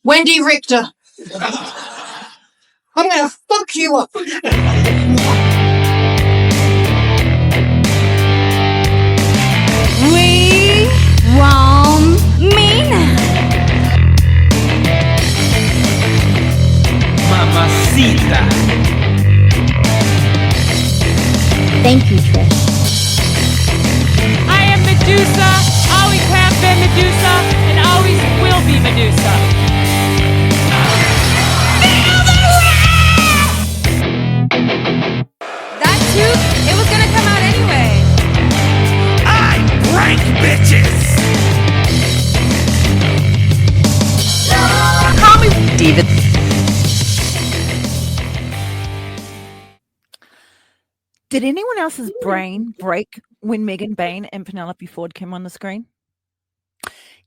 Wendy Richter. I'm gonna fuck you up. We want Mina. Mamacita. Thank you, Trish. I am Medusa, always have been Medusa, and always will be Medusa. That too, it was gonna come out anyway. I prank bitches. Call me David. Did anyone else's brain break when Megan Bain and Penelope Ford came on the screen?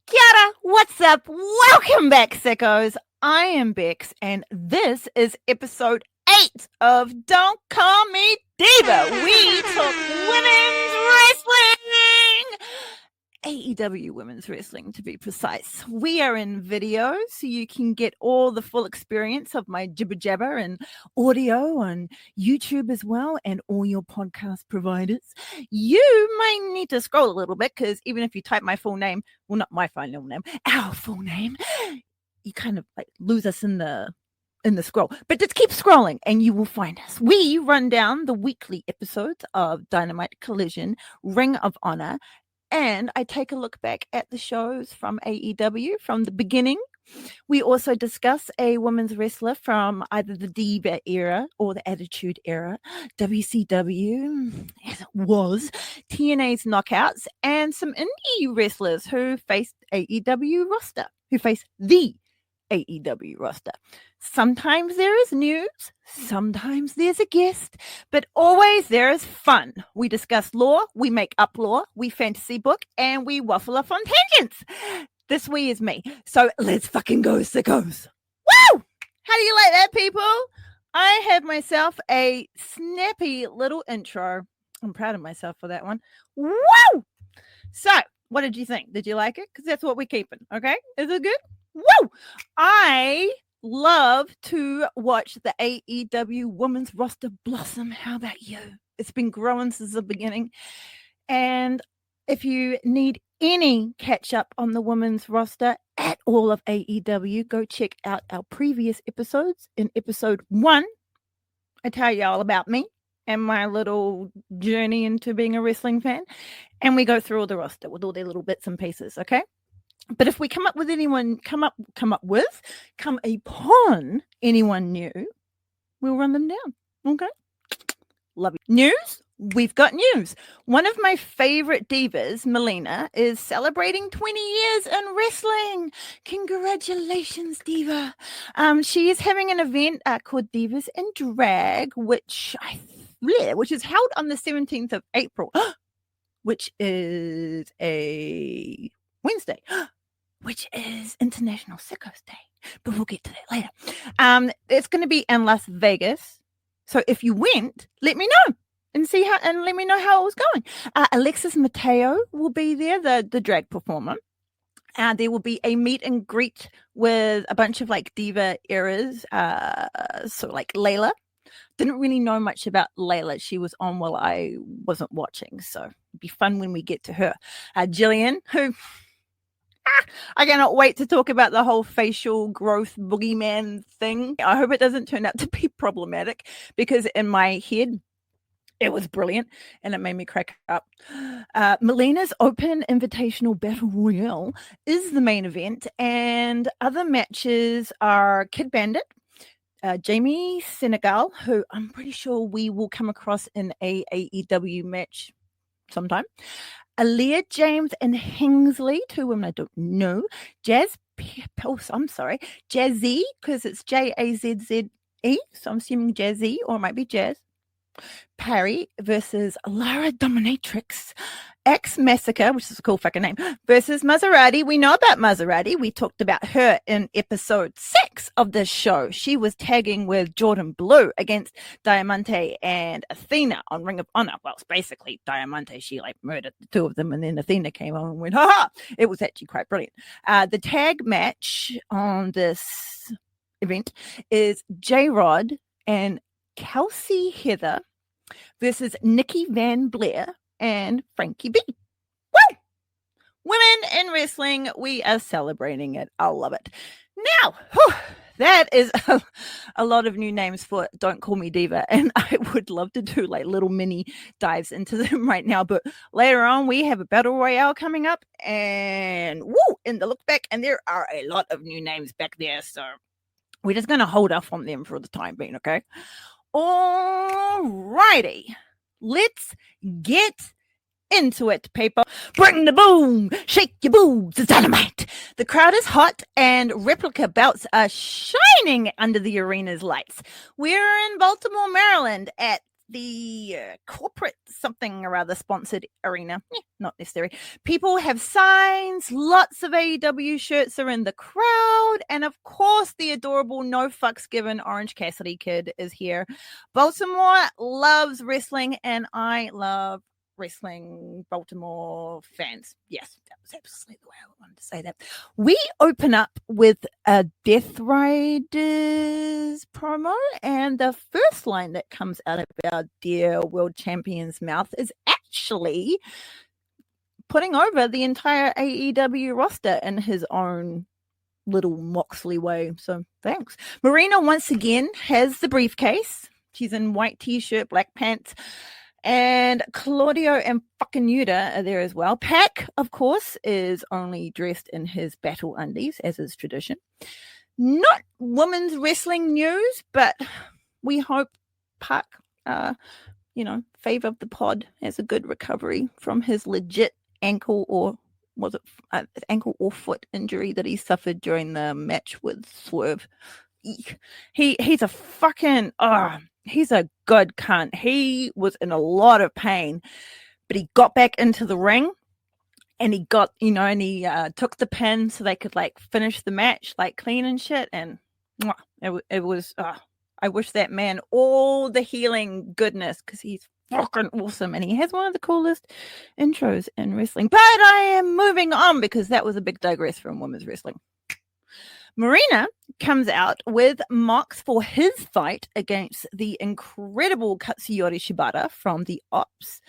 Kiara, what's up? Welcome back, sickos. I am Bex, and this is episode 8 of Don't Call Me Diva. We talk women's wrestling. AEW Women's Wrestling, to be precise. We are in video, so you can get all the full experience of my jibber jabber and audio on YouTube as well, and all your podcast providers. You might need to scroll a little bit, because even if you type my full name, well, not my final name, our full name, you kind of like lose us in the scroll. But just keep scrolling and you will find us. We run down the weekly episodes of Dynamite, Collision, Ring of Honor, and I take a look back at the shows from AEW from the beginning. We also discuss a women's wrestler from either the Diva era or the Attitude era, WCW, as it was, TNA's Knockouts, and some indie wrestlers who faced AEW roster, who faced the AEW roster. Sometimes there is news, sometimes there's a guest, but always there is fun. We discuss lore, we make up lore, we fantasy book, and we waffle off on tangents. This week is me, so let's fucking go, sickos. Woo! How do you like that, people? I have myself a snappy little intro. I'm proud of myself for that one. Woo! So, what did you think? Did you like it? Because that's what we're keeping, okay? Is it good? Woo! I love to watch the AEW women's roster blossom. How about you? It's been growing since the beginning. And if you need any catch up on the women's roster at all of AEW, go check out our previous episodes. In episode 1, I tell you all about me and my little journey into being a wrestling fan. And we go through all the roster with all their little bits and pieces, okay? But if we come upon anyone new, we'll run them down. Okay? Love you. News? We've got news. One of my favorite divas, Melina, is celebrating 20 years in wrestling. Congratulations, diva. She is having an event called Divas in Drag, which is held on the 17th of April, which is a Wednesday, which is International Sickos Day, but we'll get to that later. It's going to be in Las Vegas, so if you went, let me know and let me know how it was going. Alexis Mateo will be there, the drag performer. There will be a meet and greet with a bunch of like diva eras, so like Layla. Didn't really know much about Layla. She was on while I wasn't watching, so it'd be fun when we get to her. Jillian, who I cannot wait to talk about the whole facial growth boogeyman thing. I hope it doesn't turn out to be problematic, because in my head, it was brilliant and it made me crack up. Melina's Open Invitational Battle Royale is the main event, and other matches are Kid Bandit, Jamie Senegal, who I'm pretty sure we will come across in a AEW match sometime. Aaliyah James and Hingsley, 2 women I don't know. Jazzy, because it's Jazze, so I'm assuming Jazzy, or it might be Jazz. Perry versus Lara Dominatrix. X Massacre, which is a cool fucking name, versus Maserati. We know about Maserati. We talked about her in episode 6. climax of this show, she was tagging with Jordan Blue against Diamante and Athena on Ring of Honor. Well, it's basically Diamante. She like murdered the two of them, and then Athena came on and went, ha ha! It was actually quite brilliant. The tag match on this event is J-Rod and Kelsey Heather versus Nikki Van Blair and Frankie B. Woo! Women in wrestling, we are celebrating it. I love it. Now, that is a lot of new names for Don't Call Me Diva, and I would love to do like little mini dives into them right now, but later on we have a battle royale coming up, and in the look back, and there are a lot of new names back there, so we're just going to hold off on them for the time being, okay? Alrighty, let's get into it, people. Bring the boom, shake your boobs, it's dynamite. The crowd is hot and replica belts are shining under the arena's lights. We're in Baltimore, Maryland at the corporate something or other sponsored arena. Not necessary. People have signs, lots of AEW shirts are in the crowd, and of course the adorable no fucks given Orange Cassidy kid is here. Baltimore loves wrestling, and I love wrestling Baltimore fans. Yes, that was absolutely the way I wanted to say that. We open up with a Death Riders promo, and the first line that comes out of our dear world champion's mouth is actually putting over the entire AEW roster in his own little Moxley way. So thanks. Marina once again has the briefcase. She's in white t-shirt, black pants. And Claudio and fucking Yuta are there as well. Pac, of course, is only dressed in his battle undies, as is tradition. Not women's wrestling news, but we hope Pac, fave of the pod, has a good recovery from his legit ankle or foot injury that he suffered during the match with Swerve. He's a fucking he's a good cunt. He was in a lot of pain, but he got back into the ring and he got, and he took the pin so they could like finish the match like clean and shit. And it was, I wish that man all the healing goodness, because he's fucking awesome and he has one of the coolest intros in wrestling. But I am moving on because that was a big digress from women's wrestling. Marina comes out with marks for his fight against the incredible Katsuyori Shibata from the Ops.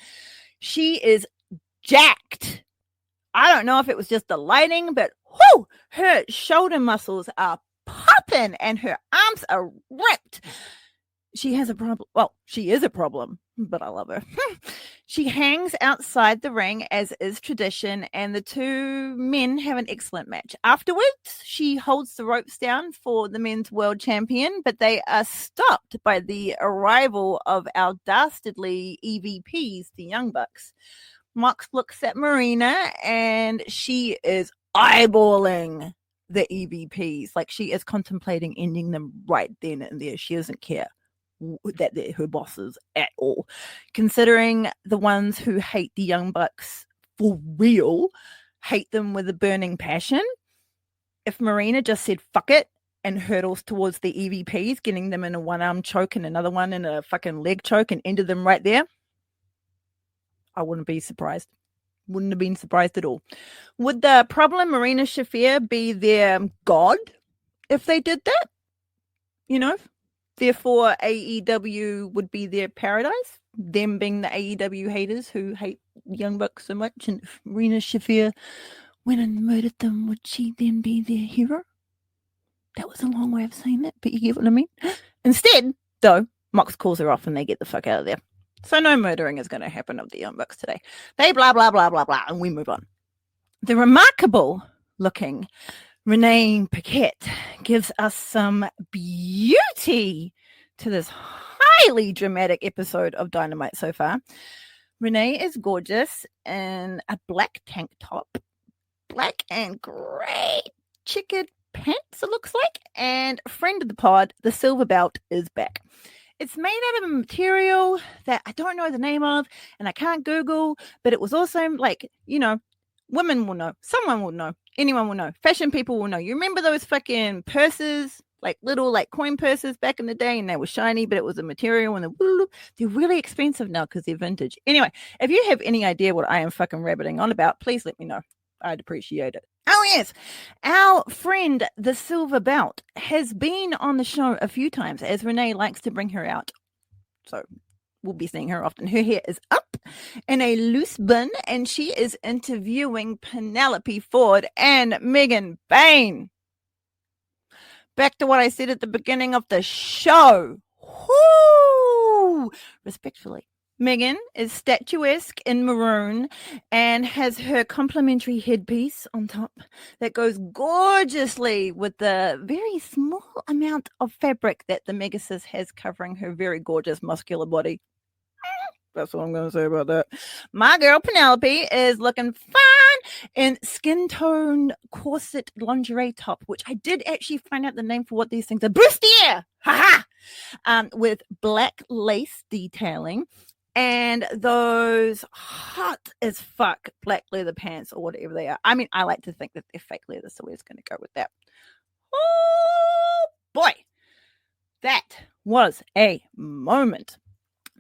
She is jacked. I don't know if it was just the lighting, but her shoulder muscles are popping and her arms are ripped. She has a problem. Well, she is a problem, but I love her. She hangs outside the ring, as is tradition, and the two men have an excellent match. Afterwards, she holds the ropes down for the men's world champion, but they are stopped by the arrival of our dastardly EVPs, the Young Bucks. Mox looks at Marina, and she is eyeballing the EVPs. Like, she is contemplating ending them right then and there. She doesn't care that they're her bosses at all, considering the ones who hate the Young Bucks for real hate them with a burning passion. If Marina just said fuck it and hurdles towards the EVPs, getting them in a one-arm choke and another one in a fucking leg choke and ended them right there, I wouldn't be surprised. Wouldn't have been surprised at all. Would the problem Marina Shafir be their god if they did that? Therefore, AEW would be their paradise, them being the AEW haters who hate Young Bucks so much. And if Marina Shafir went and murdered them, would she then be their hero? That was a long way of saying that, but you get what I mean? Instead, though, Mox calls her off and they get the fuck out of there. So no murdering is going to happen of the Young Bucks today. They blah, blah, blah, blah, blah, and we move on. The remarkable looking Renee Paquette gives us some beauty to this highly dramatic episode of Dynamite so far. Renee is gorgeous in a black tank top, black and gray checkered pants, it looks like, and friend of the pod, the silver belt, is back. It's made out of a material that I don't know the name of and I can't Google, but it was also like, women will know, someone will know, anyone will know, fashion people will know. You remember those fucking purses, like little like coin purses back in the day, and they were shiny, but it was a material, and they're really expensive now because they're vintage. Anyway, if you have any idea what I am fucking rabbiting on about, please let me know. I'd appreciate it. Oh, yes. Our friend, the Silver Belt, has been on the show a few times, as Renee likes to bring her out. So we'll be seeing her often. Her hair is up in a loose bun, and she is interviewing Penelope Ford and Megan Bain. Back to what I said at the beginning of the show. Whoo! Respectfully. Megan is statuesque in maroon and has her complimentary headpiece on top that goes gorgeously with the very small amount of fabric that the Megasis has covering her very gorgeous muscular body. That's what I'm going to say about that. My girl Penelope is looking fine in skin tone corset lingerie top, which I did actually find out the name for what these things are. Bustier! Ha ha! With black lace detailing and those hot as fuck black leather pants or whatever they are. I mean, I like to think that they're fake leather, so we're just going to go with that. Oh, boy. That was a moment.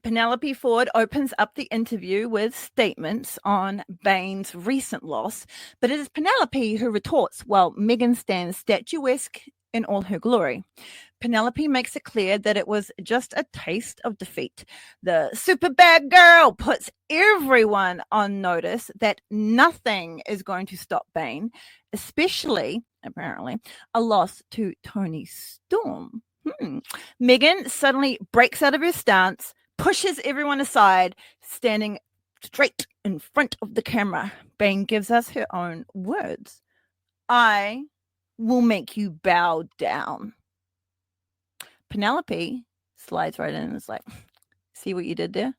Penelope Ford opens up the interview with statements on Bain's recent loss, but it is Penelope who retorts while Megan stands statuesque in all her glory. Penelope makes it clear that it was just a taste of defeat. The super bad girl puts everyone on notice that nothing is going to stop Bain, especially, apparently, a loss to Toni Storm. Megan suddenly breaks out of her stance, pushes everyone aside, standing straight in front of the camera. Bain gives us her own words. I will make you bow down. Penelope slides right in and is like, see what you did there?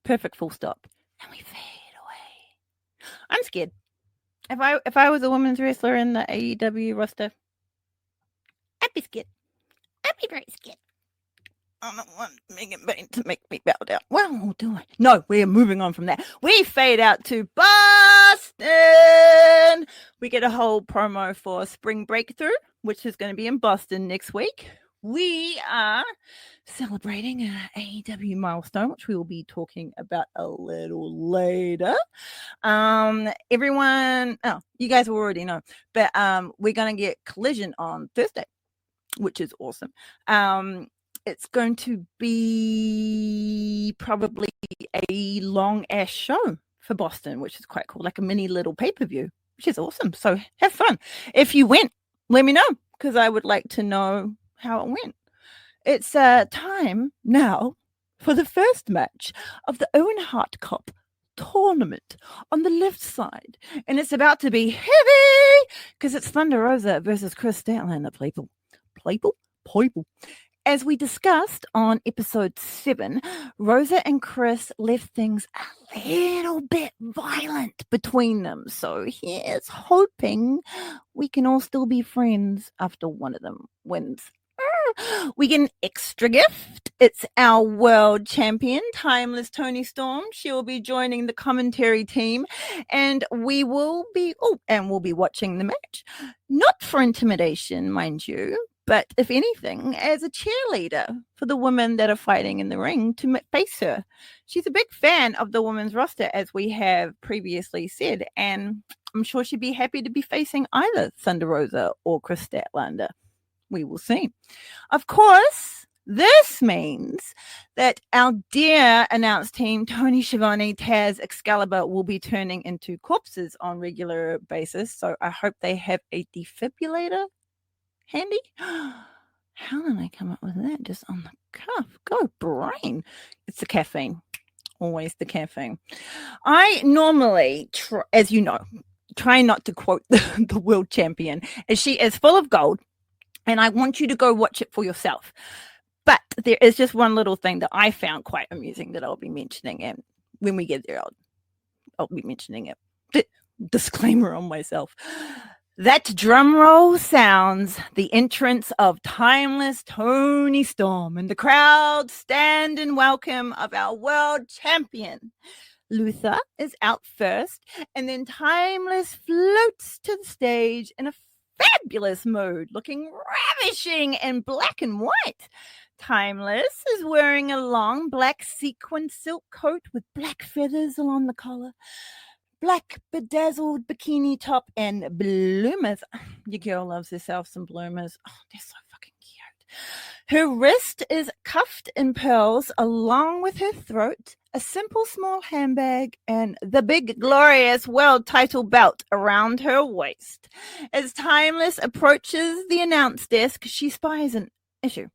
Perfect full stop. And we fade away. I'm scared. If I was a women's wrestler in the AEW roster, I'd be scared. I'd be very scared. I don't want Megan Bain to make me bow down. Well, do I? No, we're moving on from that. We fade out to Boston. We get a whole promo for Spring Breakthrough, which is going to be in Boston next week. We are celebrating an AEW milestone, which we will be talking about a little later. Everyone, you guys already know, but we're going to get Collision on Thursday, which is awesome. It's going to be probably a long ass show for Boston, which is quite cool, like a mini little pay-per-view, which is awesome. So have fun. If you went, let me know, because I would like to know how it went. It's time now for the first match of the Owen Hart Cup tournament on the left side, and it's about to be heavy because it's Thunder Rosa versus Chris Statlander. People. As we discussed on episode 7, Rosa and Chris left things a little bit violent between them. So here's hoping we can all still be friends after one of them wins. We get an extra gift. It's our world champion, Timeless Toni Storm. She will be joining the commentary team, and we'll be watching the match. Not for intimidation, mind you, but if anything, as a cheerleader for the women that are fighting in the ring to face her. She's a big fan of the women's roster, as we have previously said, and I'm sure she'd be happy to be facing either Thunder Rosa or Chris Statlander. We will see. Of course, this means that our dear announced team, Tony Schiavone, Taz, Excalibur, will be turning into corpses on regular basis. So I hope they have a defibrillator handy. How did I come up with that just on the cuff? Go brain. It's the caffeine. Always the caffeine. I normally, as you know, try not to quote the world champion, as she is full of gold. And I want you to go watch it for yourself. But there is just one little thing that I found quite amusing that I'll be mentioning. And when we get there, I'll be mentioning it. Disclaimer on myself. That drum roll sounds the entrance of Timeless Toni Storm, and the crowd stand in welcome of our world champion. Luther is out first, and then Timeless floats to the stage in a fabulous mood, looking ravishing in black and white. Timeless is wearing a long black sequin silk coat with black feathers along the collar, black bedazzled bikini top, and bloomers. Your girl loves herself some bloomers. Oh, they're so fucking cute. Her wrist is cuffed in pearls along with her throat, a simple small handbag, and the big glorious world title belt around her waist. As Timeless approaches the announce desk, she spies an issue,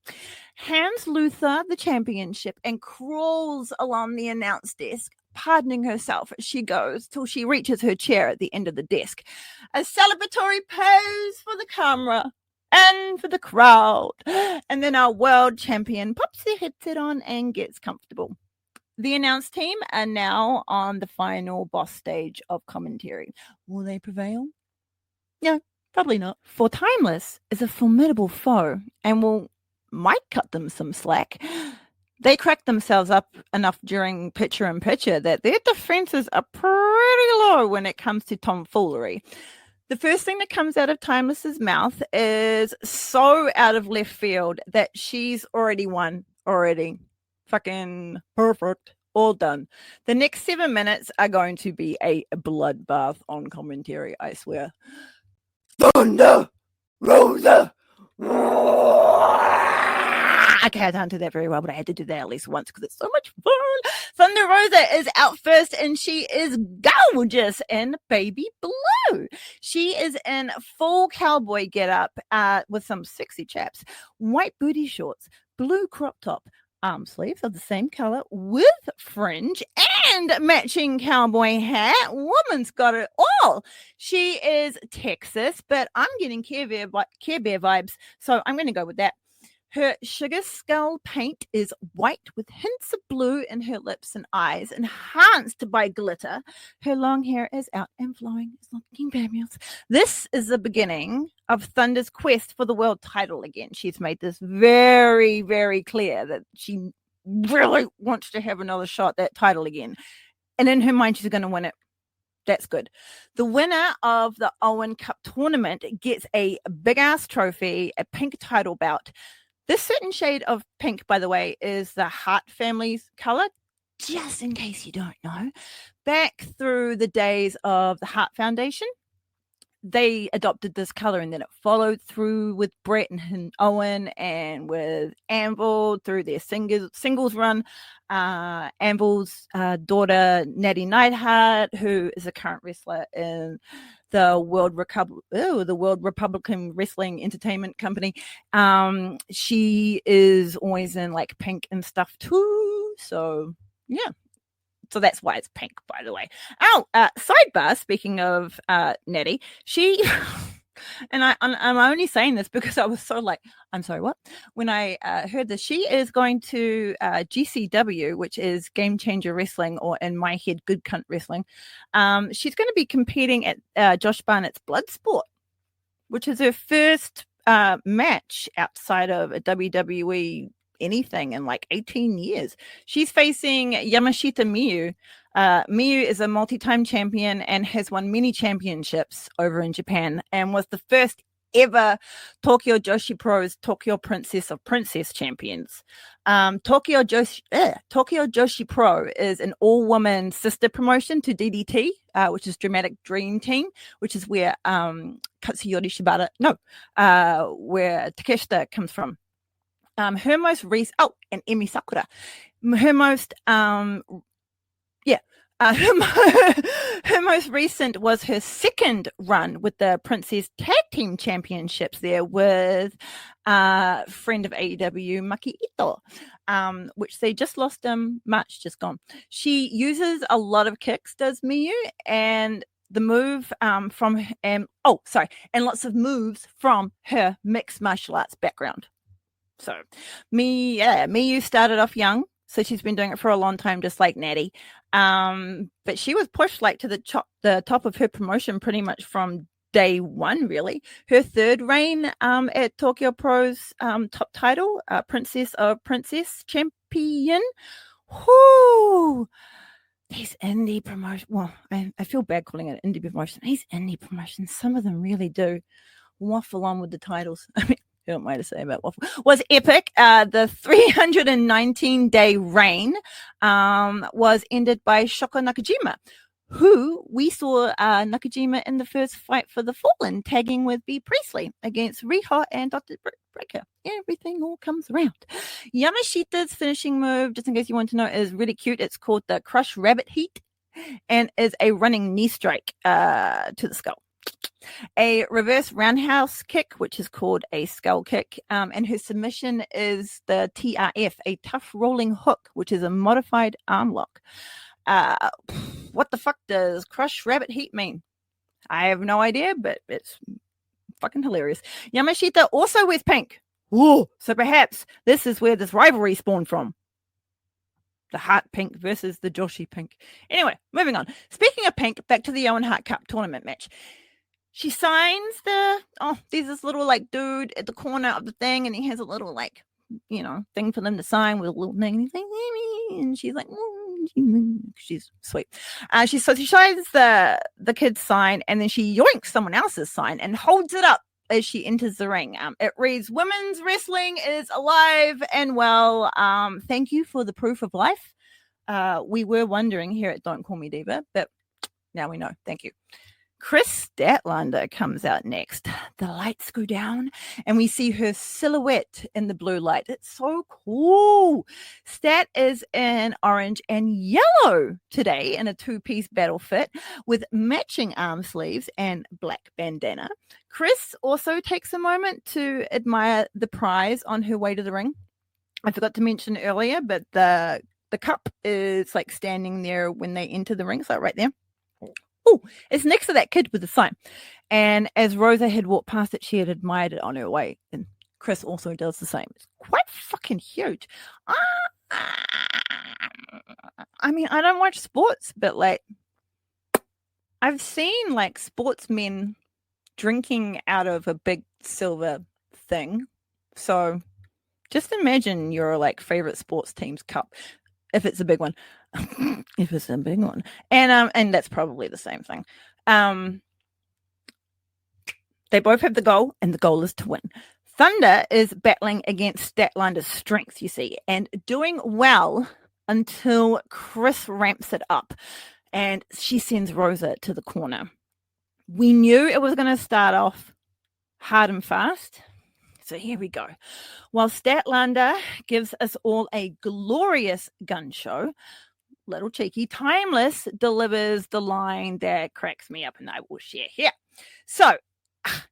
hands Luther the championship, and crawls along the announce desk, pardoning herself as she goes till she reaches her chair at the end of the desk. A celebratory pose for the camera and for the crowd. And then our world champion pops their headset on and gets comfortable. The announce team are now on the final boss stage of commentary. Will they prevail? No, probably not. For Timeless is a formidable foe and might cut them some slack. They crack themselves up enough during picture-in-picture that their defenses are pretty low when it comes to tomfoolery. The first thing that comes out of Timeless's mouth is so out of left field that she's already won already. Fucking perfect. All done. The next 7 minutes are going to be a bloodbath on commentary, I swear. Thunder Rosa. I can't do that very well, but I had to do that at least once because it's so much fun. Thunder Rosa is out first, and she is gorgeous in baby blue. She is in full cowboy getup with some sexy chaps, white booty shorts, blue crop top, arm sleeves of the same color with fringe and matching cowboy hat. Woman's got it all. She is Texas, but I'm getting Care Bear vibes, so I'm going to go with that. Her sugar skull paint is white with hints of blue in her lips and eyes, enhanced by glitter. Her long hair is out and flowing. It's looking fabulous. This is the beginning of Thunder's quest for the world title again. She's made this very, very clear that she really wants to have another shot at that title again. And in her mind, she's going to win it. That's good. The winner of the Owen Cup tournament gets a big-ass trophy, a pink title bout. This certain shade of pink, by the way, is the Hart family's color, just in case you don't know. Back through the days of the Hart Foundation, they adopted this color, and then it followed through with Brett and Owen and with Anvil through their singles run. Anvil's daughter, Natty Neidhart, who is a current wrestler in the World Republican Wrestling Entertainment Company. She is always in like pink and stuff too. So yeah. So that's why it's pink, by the way. Sidebar, speaking of Nettie, she, and I'm only saying this because I was so like, I'm sorry, what? When I heard this, she is going to GCW, which is Game Changer Wrestling, or in my head, Good Cunt Wrestling. She's going to be competing at Josh Barnett's Bloodsport, which is her first match outside of a WWE anything in like 18 years. She's facing Yamashita Miyu. Miyu is a multi-time champion and has won many championships over in Japan and was the first ever Tokyo Joshi Pro's Tokyo Princess of Princess champions. Tokyo Joshi Pro is an all-woman sister promotion to DDT, which is Dramatic Dream Team, which is where Katsuyori Shibata, where Takeshita comes from. Her most recent, and Emi Sakura, her most, her most recent was her second run with the Princess Tag Team Championships there with friend of AEW, Maki Ito, which they just lost March, just gone. She uses a lot of kicks, does Miyu, and the move and lots of moves from her mixed martial arts background. So Miyu started off young, so she's been doing it for a long time, just like Natty. But she was pushed like to the top of her promotion pretty much from day one, really. Her third reign at Tokyo Pro's top title, Princess of Princess champion. Whoo! These indie promotions, well, I feel bad calling it indie promotion. These indie promotions, some of them really do waffle on with the titles. I mean, who am I to say about waffle? Was epic. The 319-day reign was ended by Shoko Nakajima, who we saw Nakajima in the first fight for the Fallen, tagging with B. Priestley against Riho and Dr. Breaker. Everything all comes around. Yamashita's finishing move, just in case you want to know, is really cute. It's called the Crush Rabbit Heat and is a running knee strike to the skull. A reverse roundhouse kick, which is called a skull kick, and her submission is the TRF, a tough rolling hook, which is a modified arm lock. What the fuck does Crush Rabbit Heat mean? I have no idea, but it's fucking hilarious. Yamashita also wears pink. Ooh, so perhaps this is where this rivalry spawned from. The Hart pink versus the Joshi pink. Anyway, moving on. Speaking of pink, back to the Owen Hart Cup tournament match. She signs there's this little like dude at the corner of the thing, and he has a little like, thing for them to sign with a little thing. And she's like, she's sweet. She signs the kid's sign, and then she yoinks someone else's sign and holds it up as she enters the ring. It reads, "Women's wrestling is alive and well. Thank you for the proof of life. We were wondering here at Don't Call Me Diva, but now we know. Thank you." Chris Statlander comes out next. The lights go down and we see her silhouette in the blue light. It's so cool. Stat is in orange and yellow today in a two-piece battle fit with matching arm sleeves and black bandana. Chris also takes a moment to admire the prize on her way to the ring. I forgot to mention earlier, but the cup is like standing there when they enter the ring. So right there. Oh, it's next to that kid with the sign. And as Rosa had walked past it, she had admired it on her way. And Chris also does the same. It's quite fucking huge. I mean, I don't watch sports, but like, I've seen like sportsmen drinking out of a big silver thing. So just imagine your like favorite sports team's cup. If it's a big one. If it's a big one. And that's probably the same thing. They both have the goal, and the goal is to win. Thunder is battling against Statlander's strength, you see, and doing well until Chris ramps it up, and she sends Rosa to the corner. We knew it was going to start off hard and fast. So here we go. While Statlander gives us all a glorious gun show, little cheeky, Timeless delivers the line that cracks me up, and I will share here. So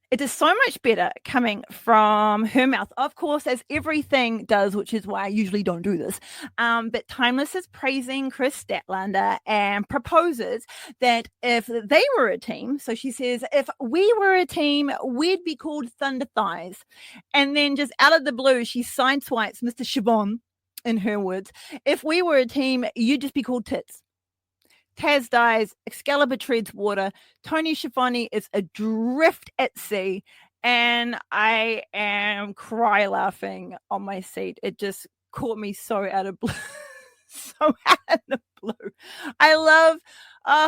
it is so much better coming from her mouth, of course, as everything does, which is why I usually don't do this. But Timeless is praising Chris Statlander and proposes that if they were a team, so she says, if we were a team, we'd be called Thunder Thighs. And then just out of the blue, she sideswipes Mr. Chabon, in her words. If we were a team, you'd just be called Tits. Taz dies, Excalibur treads water, Tony Schiavone is adrift at sea, and I am cry laughing on my seat. It just caught me so out of blue. So out of the blue. I love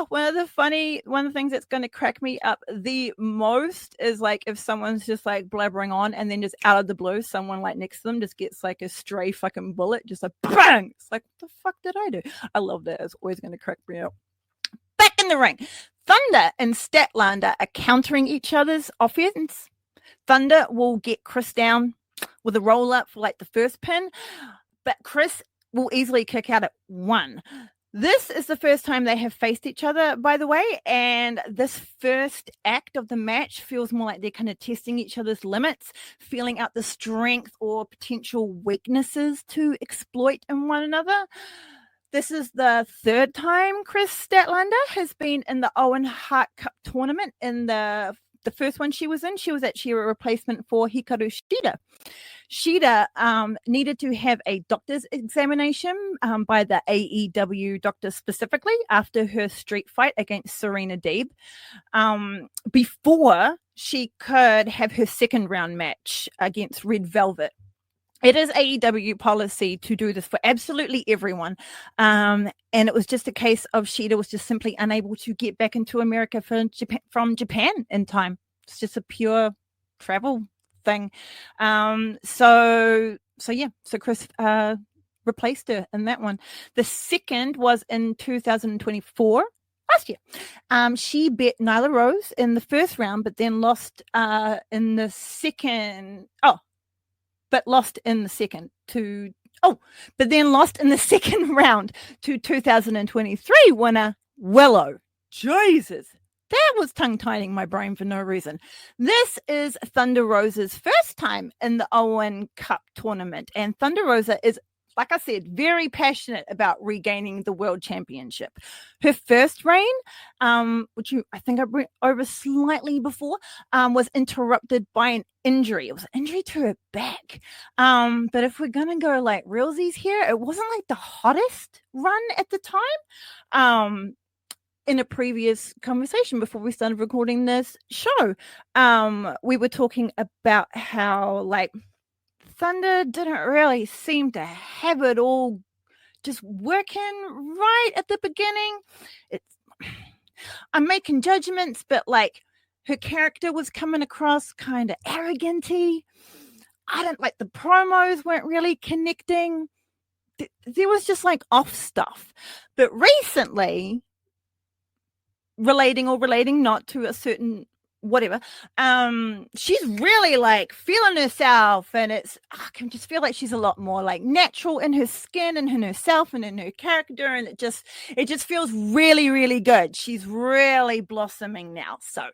one of the things that's going to crack me up the most is like if someone's just like blabbering on and then just out of the blue, someone like next to them just gets like a stray fucking bullet, just like bang. It's like, what the fuck did I do? I love that. It's always going to crack me up. Back in the ring, Thunder and Statlander are countering each other's offense. Thunder will get Chris down with a roll up for like the first pin, but Chris will easily kick out at 1. This is the first time they have faced each other, by the way, and this first act of the match feels more like they're kind of testing each other's limits, feeling out the strength or potential weaknesses to exploit in one another. This is the third time Chris Statlander has been in the Owen Hart Cup tournament. In the first one she was actually a replacement for Hikaru Shida. Shida needed to have a doctor's examination by the AEW doctor specifically after her street fight against Serena Deeb before she could have her second round match against Red Velvet. It is AEW policy to do this for absolutely everyone. And it was just a case of Shida was just simply unable to get back into America from Japan in time. It's just a pure travel thing. So Chris replaced her in that one. The second was in 2024, last year. She bet Nyla Rose in the first round, but then lost in the second. Lost in the second round to 2023 winner Willow. Jesus, that was tongue-tying my brain for no reason. This is Thunder Rosa's first time in the Owen Cup tournament, and Thunder Rosa is, like I said, very passionate about regaining the world championship. Her first reign, which I think I went over slightly before, was interrupted by an injury. It was an injury to her back. But if we're going to go like realsies here, it wasn't like the hottest run at the time. In a previous conversation before we started recording this show, we were talking about how like Thunder didn't really seem to have it all just working right at the beginning. I'm making judgments, but like her character was coming across kind of arrogant-y. I don't like the promos weren't really connecting. There was just like off stuff. But recently, relating not to a certain whatever, she's really like feeling herself, and I can just feel like she's a lot more like natural in her skin and in herself and in her character, and it just feels really, really good. She's really blossoming now. So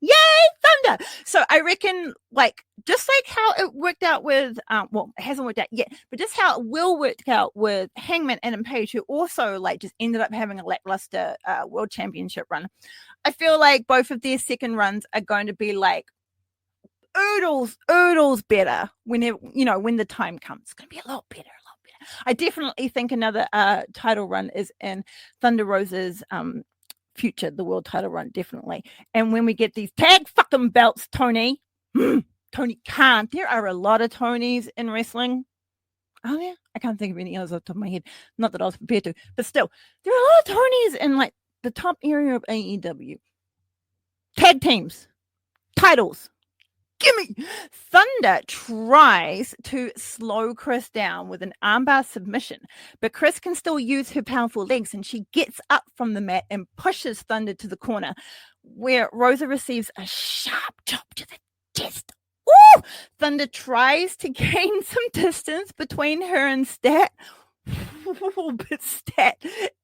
yay, Thunder. So I reckon like just like how it worked out with it hasn't worked out yet, but just how it will work out with Hangman and Page, who also like just ended up having a lackluster world championship run. I feel like both of their second runs are going to be like oodles better when the time comes. It's going to be a lot better. I definitely think another title run is in Thunder Rosa's future, the world title run, definitely. And when we get these tag fucking belts, Tony Khan, there are a lot of Tonys in wrestling. Oh yeah, I can't think of any others off the top of my head. Not that I was prepared to, but still, there are a lot of Tonys in like the top area of AEW. Tag teams, titles. Gimme! Thunder tries to slow Chris down with an armbar submission, but Chris can still use her powerful legs, and she gets up from the mat and pushes Thunder to the corner, where Rosa receives a sharp chop to the chest. Ooh! Thunder tries to gain some distance between her and Stat, but Stat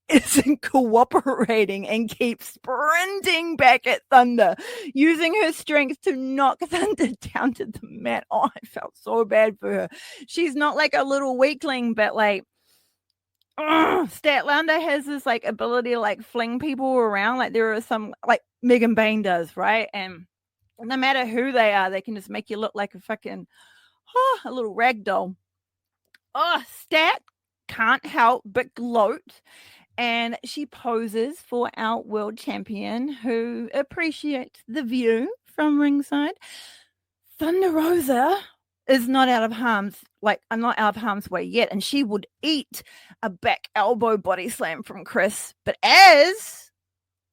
isn't cooperating and keeps sprinting back at Thunder, using her strength to knock Thunder down to the mat. Oh, I felt so bad for her. She's not like a little weakling, but like Statlander has this like ability to like fling people around. Like there are some like Megan Bain does, right? And no matter who they are, they can just make you look like a fucking a little rag doll. Stat can't help but gloat, and she poses for our world champion, who appreciates the view from ringside. Thunder Rosa is not out of harm's way yet, and she would eat a back elbow body slam from Chris. But as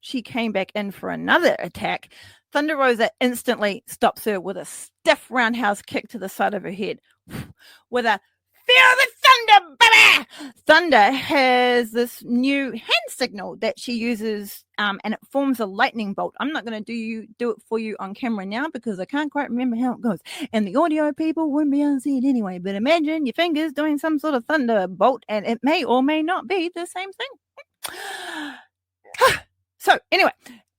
she came back in for another attack, Thunder Rosa instantly stops her with a stiff roundhouse kick to the side of her head with a "Feel the thunder, baby!" Thunder has this new hand signal that she uses, and it forms a lightning bolt. I'm not going to do it for you on camera now because I can't quite remember how it goes, and the audio people wouldn't be able to see it anyway. But imagine your fingers doing some sort of thunder bolt, and it may or may not be the same thing. So anyway,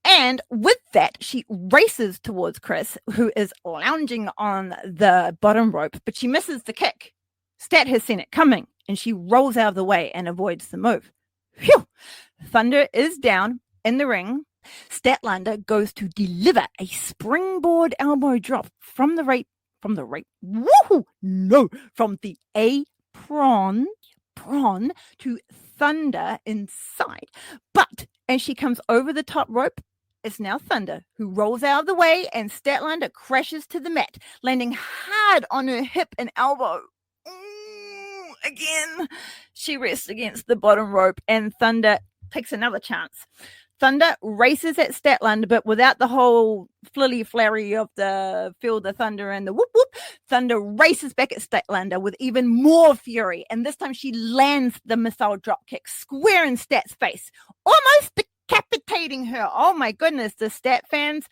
and with that, she races towards Chris, who is lounging on the bottom rope, but she misses the kick. Stat has seen it coming, and she rolls out of the way and avoids the move. Phew! Thunder is down in the ring. Statlander goes to deliver a springboard elbow drop from the apron to Thunder inside. But as she comes over the top rope, it's now Thunder who rolls out of the way, and Statlander crashes to the mat, landing hard on her hip and elbow. Again, she rests against the bottom rope, and Thunder takes another chance. Thunder races at Statlander, but without the whole flilly-flary of the feel the thunder and the whoop-whoop. Thunder races back at Statlander with even more fury, and this time she lands the missile dropkick square in Stat's face, almost decapitating her. Oh my goodness, the Stat fans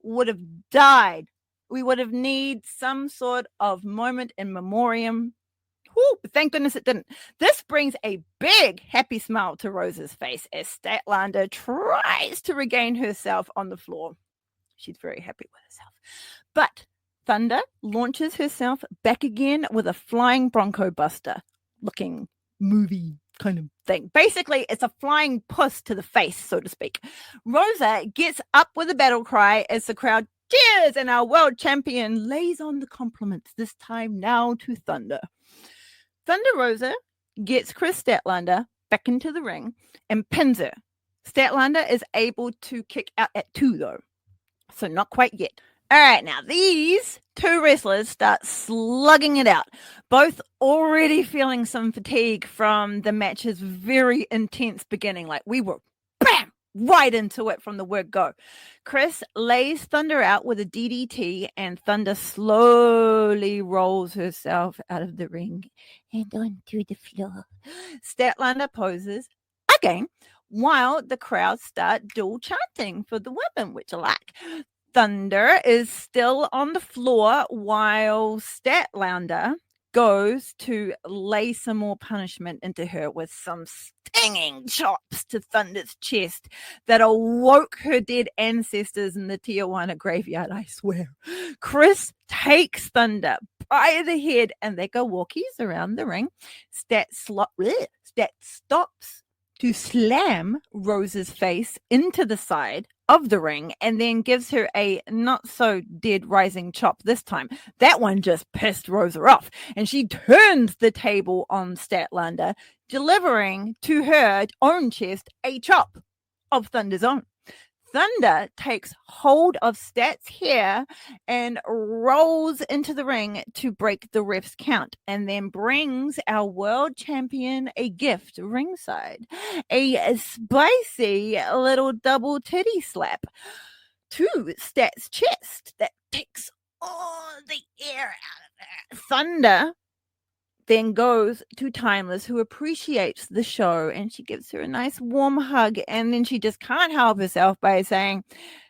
would have died. We would have needed some sort of moment in memoriam. But thank goodness it didn't. This brings a big happy smile to Rosa's face as Statlander tries to regain herself on the floor. She's very happy with herself. But Thunder launches herself back again with a flying Bronco Buster looking movie kind of thing. Basically, it's a flying puss to the face, so to speak. Rosa gets up with a battle cry as the crowd cheers and our world champion lays on the compliments, this time now to Thunder. Thunder Rosa gets Chris Statlander back into the ring and pins her. Statlander is able to kick out at 2, though. So not quite yet. All right, now these two wrestlers start slugging it out, both already feeling some fatigue from the match's very intense beginning. Like we were, bam, right into it from the word go. Chris lays Thunder out with a DDT, and Thunder slowly rolls herself out of the ring and onto the floor. Statlander poses again while the crowd start dual chanting for the women, which I like. Thunder is still on the floor while Statlander goes to lay some more punishment into her with some stinging chops to Thunder's chest that awoke her dead ancestors in the Tijuana graveyard, I swear. Chris takes Thunder by the head and they go walkies around the ring. Stat stops to slam Rosa's face into the side of the ring and then gives her a not so dead rising chop this time. That one just pissed Rosa off and she turns the table on Statlander, delivering to her own chest a chop of Thunder's own. Thunder takes hold of Stat's hair and rolls into the ring to break the ref's count, and then brings our world champion a gift ringside, a spicy little double titty slap to Stat's chest that takes all the air out of her. Thunder then goes to Timeless, who appreciates the show, and she gives her a nice warm hug, and then she just can't help herself by saying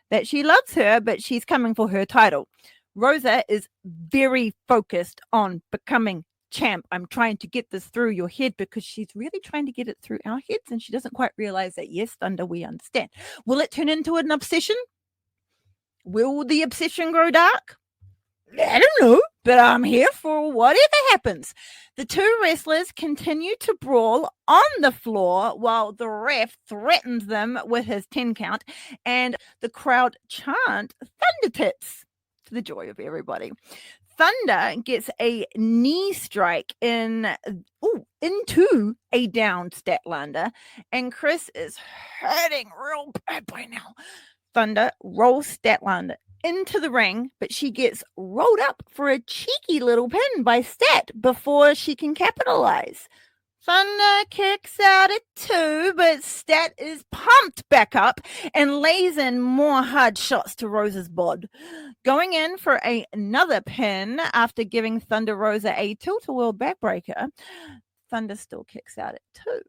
that she loves her, but she's coming for her title. Rosa is very focused on becoming champ. I'm trying to get this through your head because she's really trying to get it through our heads, and she doesn't quite realize that, yes, Thunder, we understand. Will it turn into an obsession? Will the obsession grow dark? I don't know, but I'm here for whatever happens. The two wrestlers continue to brawl on the floor while the ref threatens them with his 10 count, and the crowd chant Thunder Tits to the joy of everybody. Thunder gets a knee strike into a downed Statlander, and Chris is hurting real bad by now. Thunder rolls Statlander into the ring, but she gets rolled up for a cheeky little pin by Stat before she can capitalize. Thunder kicks out at 2, but Stat is pumped back up and lays in more hard shots to Rosa's bod. Going in for another pin after giving Thunder Rosa a tilt-a-whirl backbreaker, Thunder still kicks out at 2.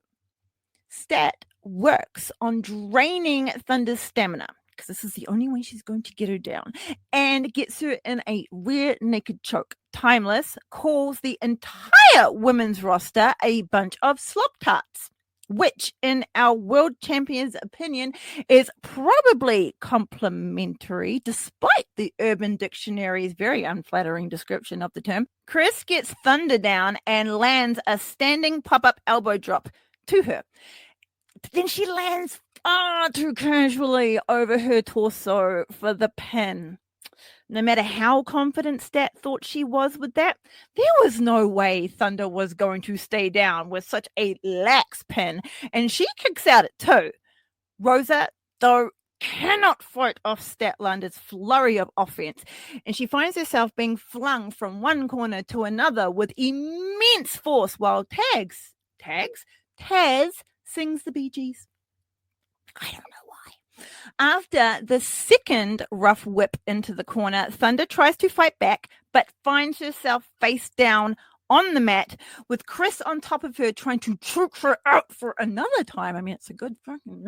Stat works on draining Thunder's stamina, because this is the only way she's going to get her down, and gets her in a rear naked choke. Timeless calls the entire women's roster a bunch of slop tarts, which in our world champion's opinion is probably complimentary despite the Urban Dictionary's very unflattering description of the term. Chris gets Thunder down and lands a standing pop-up elbow drop to her. But then she lands far too casually over her torso for the pin. No matter how confident Stat thought she was with that, there was no way Thunder was going to stay down with such a lax pin, and she kicks out at 2. Rosa, though, cannot fight off Statlander's flurry of offense, and she finds herself being flung from one corner to another with immense force while Taz sings the Bee Gees. I don't know why. After the second rough whip into the corner, Thunder tries to fight back, but finds herself face down on the mat with Chris on top of her trying to choke her out for another time. I mean, it's a good fucking...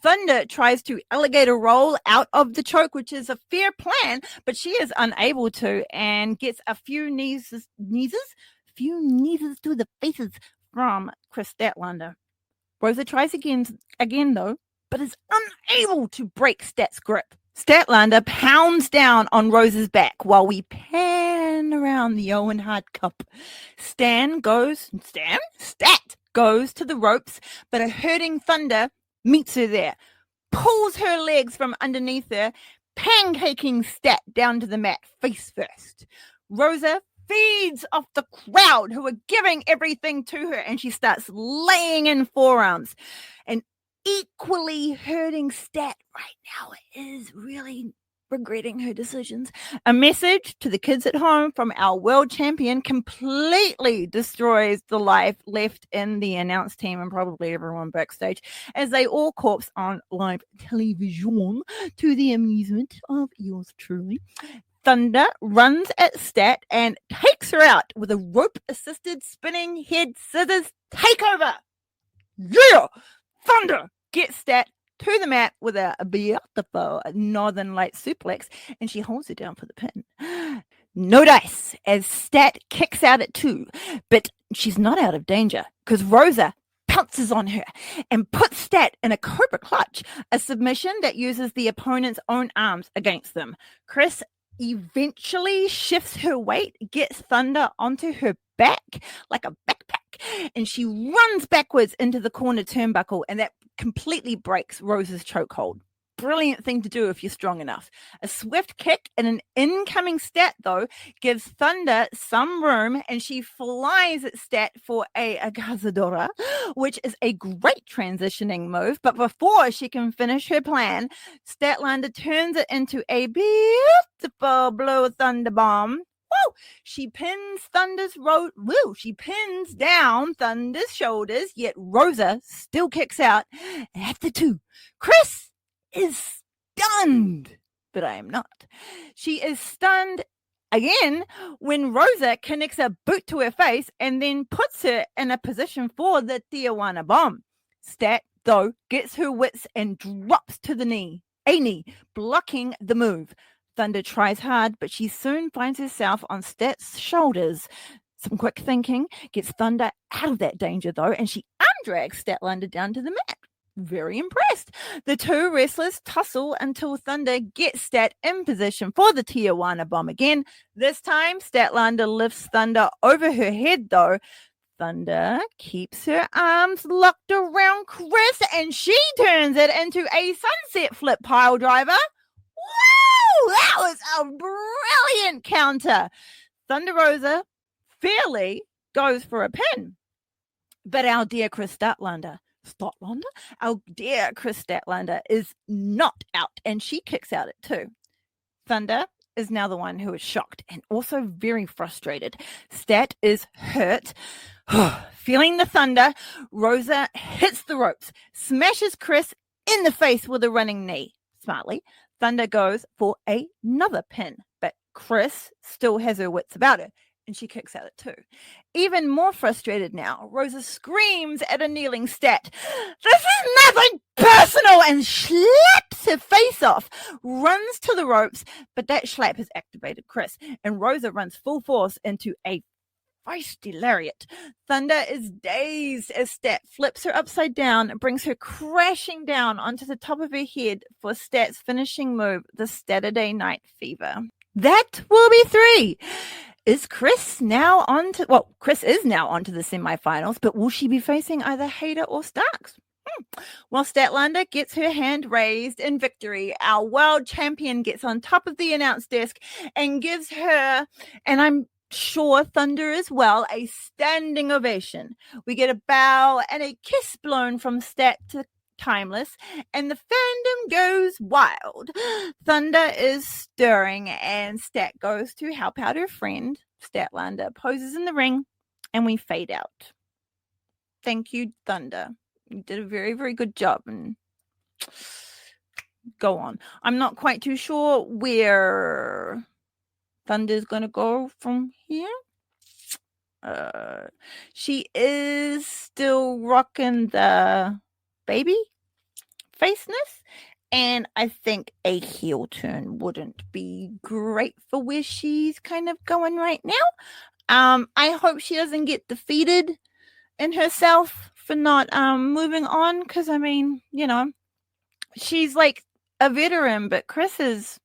Thunder tries to alligator roll out of the choke, which is a fair plan, but she is unable to and gets a few kneeses to the faces from Chris Statlander. Rosa tries again though, but is unable to break Stat's grip. Statlander pounds down on Rosa's back while we pan around the Owen Hart Cup. Stat goes to the ropes, but a hurting Thunder meets her there, pulls her legs from underneath her, pancaking Stat down to the mat face first. Rosa feeds off the crowd who are giving everything to her, and she starts laying in forearms. And equally hurting Stat right now is really regretting her decisions. A message to the kids at home from our world champion completely destroys the life left in the announce team and probably everyone backstage as they all corpse on live television to the amusement of yours truly. Thunder runs at Stat and takes her out with a rope-assisted spinning head scissors takeover. Yeah! Thunder gets Stat to the mat with a beautiful Northern Light suplex, and she holds her down for the pin. No dice as Stat kicks out at 2, but she's not out of danger because Rosa pounces on her and puts Stat in a cobra clutch, a submission that uses the opponent's own arms against them. Chris eventually shifts her weight, gets Thunder onto her back like a backpack, and she runs backwards into the corner turnbuckle, and that completely breaks Rosa's chokehold. Brilliant thing to do if you're strong enough. A swift kick and an incoming Stat, though, gives Thunder some room, and she flies at Stat for a Agazadora, which is a great transitioning move. But before she can finish her plan, Statlander turns it into a beautiful blue Thunder Bomb. Woo! She pins she pins down Thunder's shoulders, yet Rosa still kicks out. After 2, Chris is stunned, but I am not. She is stunned again when Rosa connects a boot to her face and then puts her in a position for the Tijuana Bomb. Stat, though, gets her wits and drops to the knee, blocking the move. Thunder tries hard, but she soon finds herself on Stat's shoulders. Some quick thinking gets Thunder out of that danger, though, and she undrags Statlander down to the mat. Very impressed. The two wrestlers tussle until Thunder gets Stat in position for the Tijuana Bomb again. This time, Statlander lifts Thunder over her head, though. Thunder keeps her arms locked around Chris, and she turns it into a sunset flip pile driver. Woo! That was a brilliant counter. Thunder Rosa fairly goes for a pin. But our dear Chris Statlander, our dear Chris Statlander is not out, and she kicks out at 2. Thunder is now the one who is shocked and also very frustrated. Stat is hurt. Feeling the thunder, Rosa hits the ropes, smashes Chris in the face with a running knee. Smartly, Thunder goes for another pin, but Chris still has her wits about her, and she kicks out at 2. Even more frustrated now, Rosa screams at a kneeling Stat, "This is nothing personal," and slaps her face off, runs to the ropes, but that slap has activated Chris, and Rosa runs full force into a feisty lariat. Thunder is dazed as Stat flips her upside down and brings her crashing down onto the top of her head for Stat's finishing move, the Saturday Night Fever. That will be 3. Chris is now onto the semifinals, but will she be facing either Hayter or Starks? While Statlander gets her hand raised in victory, our world champion gets on top of the announce desk and gives her, and I'm sure Thunder as well, a standing ovation. We get a bow and a kiss blown from Stat to Timeless, and the fandom goes wild. Thunder is stirring, and Stat goes to help out her friend. Statlander poses in the ring, and we fade out. Thank you, Thunder. You did a very, very good job. And go on. I'm not quite too sure where Thunder's going to go from here. She is still rocking the baby faceness, and I think a heel turn wouldn't be great for where she's kind of going right now. I hope she doesn't get defeated in herself for not moving on, because I mean, you know, she's like a veteran, but Chris is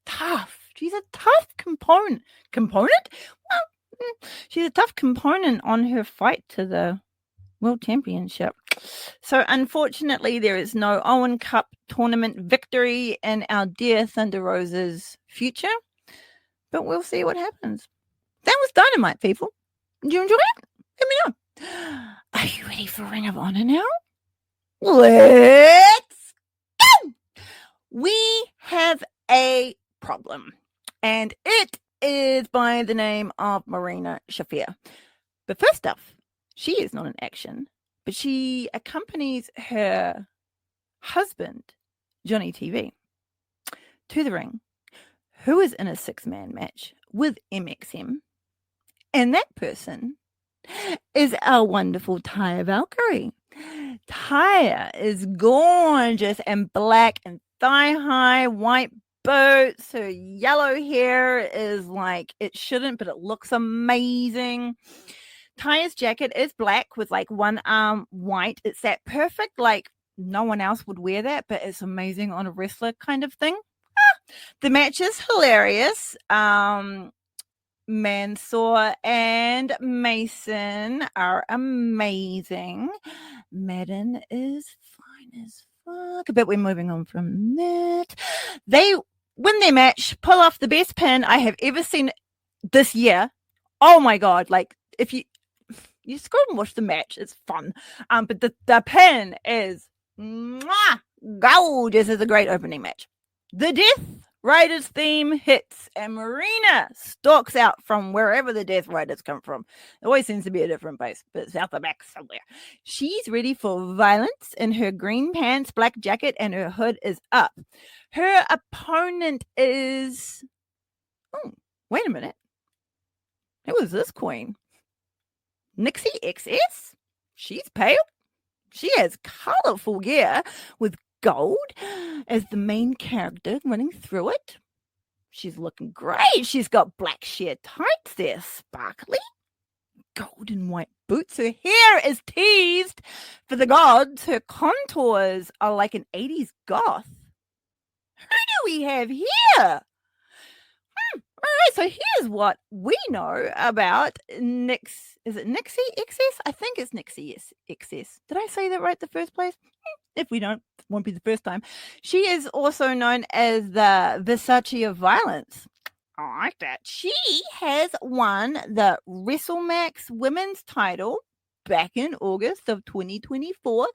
tough. She's a tough component. Well, she's a tough component on her fight to the World Championship. So unfortunately, there is no Owen Cup tournament victory in our dear Thunder Rosa's future, but we'll see what happens. That was Dynamite, people. Did you enjoy it? Let me know. Are you ready for Ring of Honor now? Let's go! We have a problem, and it is by the name of Marina Shafir. But first off, she is not in action, but she accompanies her husband, Johnny TV, to the ring, who is in a 6-man match with MXM. And that person is our wonderful Taya Valkyrie. Taya is gorgeous and black and thigh-high, white boots. Her yellow hair is like, it shouldn't, but it looks amazing. Taya's jacket is black with like one arm white. It's that perfect, like no one else would wear that, but it's amazing on a wrestler kind of thing. The match is hilarious. Mansoor and Mason are amazing. Madden is fine as fuck, but we're moving on from that. They win their match, pull off the best pin I have ever seen this year. Oh my god, like if you just go and watch the match, it's fun. But the pin is gorgeous. It's a great opening match. The Death Riders theme hits, and Marina stalks out from wherever the Death Riders come from. It always seems to be a different place, but it's out the back somewhere. She's ready for violence in her green pants, black jacket, and her hood is up. Her opponent is... Oh, wait a minute. Who is this queen? Nixie XS? She's pale. She has colorful gear with gold as the main character running through it. She's looking great. She's got black sheer tights there, sparkly. Gold and white boots. Her hair is teased for the gods. Her contours are like an 80s goth. Who do we have here? All right, so here's what we know about Nix. Is it Nixie XS? I think it's Nixie XS. Did I say that right the first place? If we don't, it won't be the first time. She is also known as the Versace of Violence. I like that. She has won the WrestleMax women's title back in August of 2024.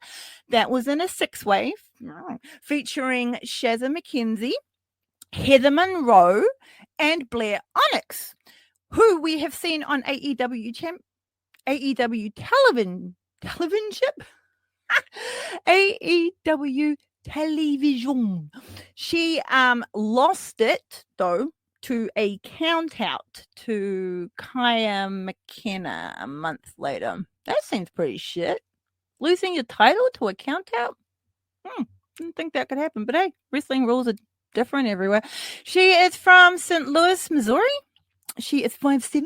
That was in a 6-way featuring Shazza McKenzie, Heather Monroe, and Blair Onyx, who we have seen on AEW television. AEW television. She lost it though to a count out to Kaya McKenna a month later. That seems pretty shit. Losing your title to a count out? Didn't think that could happen, but hey, wrestling rules are different everywhere. She is from St. Louis, Missouri. She is 5'7".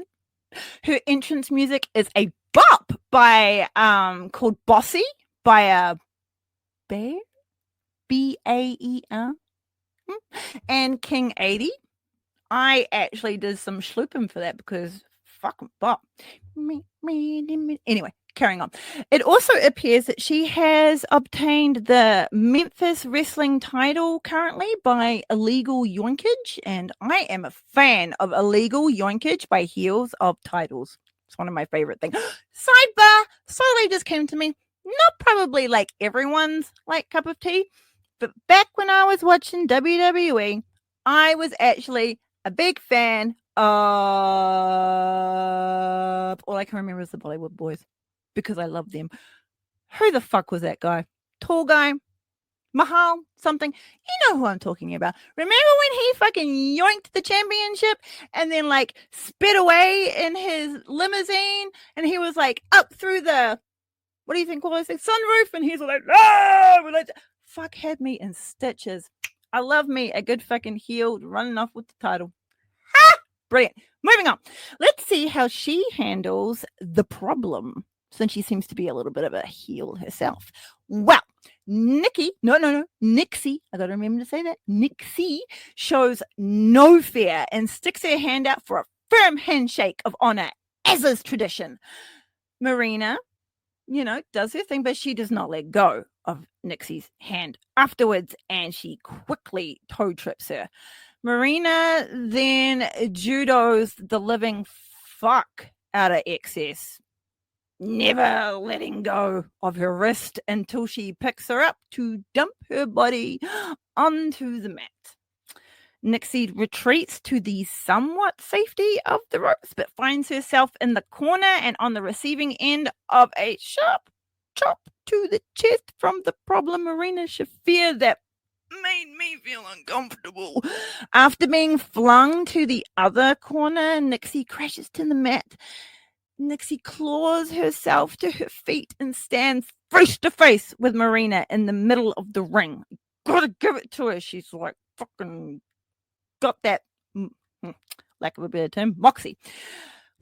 Her entrance music is a bop by called Bossy by a Bear, Baer, and King 80. I actually did some schlooping for that because fucking bop. Anyway, carrying on. It also appears that she has obtained the Memphis wrestling title currently by Illegal Yoinkage, and I am a fan of Illegal Yoinkage by heels of titles. It's one of my favorite things. Sidebar, slowly just came to me. Not probably like everyone's like cup of tea, but back when I was watching WWE, I was actually a big fan of all I can remember is the Bollywood Boys because I love them. Who the fuck was that guy? Tall guy, Mahal something. You know who I'm talking about. Remember when he fucking yoinked the championship and then like sped away in his limousine and he was like up through the, what do you think was it, sunroof, and he's like, oh, like, fuck, had me in stitches. I love me a good fucking heel running off with the title. Ha! Brilliant. Moving on. Let's see how she handles the problem, since she seems to be a little bit of a heel herself. Well, Nixie, I gotta remember to say that. Nixie shows no fear and sticks her hand out for a firm handshake of honor, as is tradition. Marina, does her thing, but she does not let go of Nixie's hand afterwards, and she quickly toe trips her. Marina then judos the living fuck out of Excess, never letting go of her wrist until she picks her up to dump her body onto the mat. Nixie retreats to the somewhat safety of the ropes, but finds herself in the corner and on the receiving end of a sharp chop to the chest from the problem Marina Shafir that made me feel uncomfortable. After being flung to the other corner, Nixie crashes to the mat. Nixie claws herself to her feet and stands face to face with Marina in the middle of the ring. Gotta give it to her. She's like fucking got that, lack of a better term, moxie.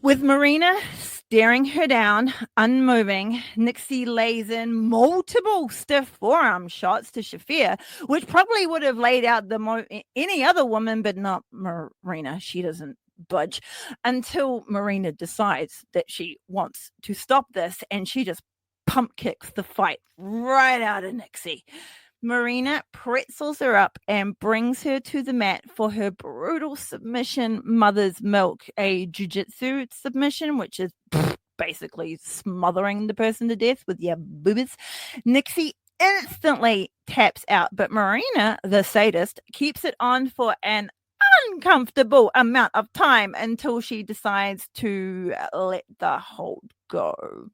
With Marina staring her down, unmoving, Nixie lays in multiple stiff forearm shots to Shafir, which probably would have laid out any other woman, but not Marina. She doesn't budge until Marina decides that she wants to stop this, and she just pump kicks the fight right out of Nixie. Marina pretzels her up and brings her to the mat for her brutal submission, Mother's Milk, a jiu-jitsu submission, which is basically smothering the person to death with your boobies. Nixie instantly taps out, but Marina, the sadist, keeps it on for an uncomfortable amount of time until she decides to let the hold go.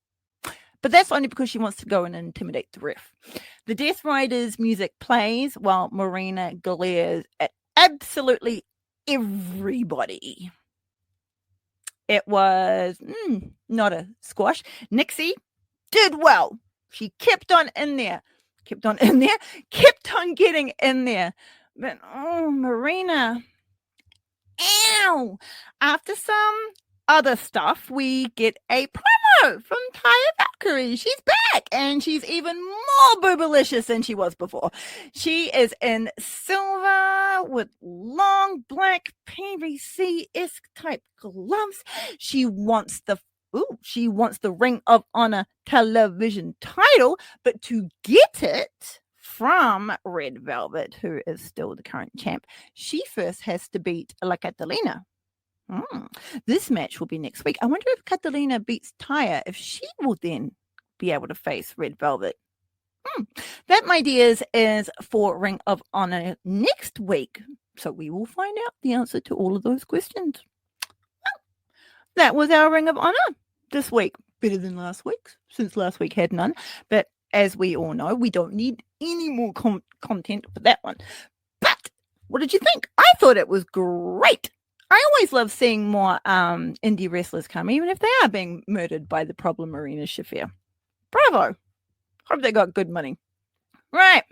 But that's only because she wants to go and intimidate the ref. The Death Riders music plays while Marina glares at absolutely everybody. It was not a squash. Nixie did well. She kept on getting in there. But, Marina. Ow! After some other stuff, we get a promo from Taya Valkyrie. She's back, and she's even more boobalicious than she was before. She is in silver with long black PVC-esque type gloves. She wants the Ring of Honor television title, but to get it from Red Velvet, who is still the current champ, she first has to beat La Catalina. This match will be next week. I wonder if Catalina beats Taya, if she will then be able to face Red Velvet. That, my dears, is for Ring of Honor next week. So we will find out the answer to all of those questions. Well, that was our Ring of Honor this week. Better than last week's, since last week had none. But as we all know, we don't need any more content for that one. But what did you think? I thought it was great. I always love seeing more indie wrestlers come, even if they are being murdered by the problem Marina Shafir. Bravo. Hope they got good money. Right.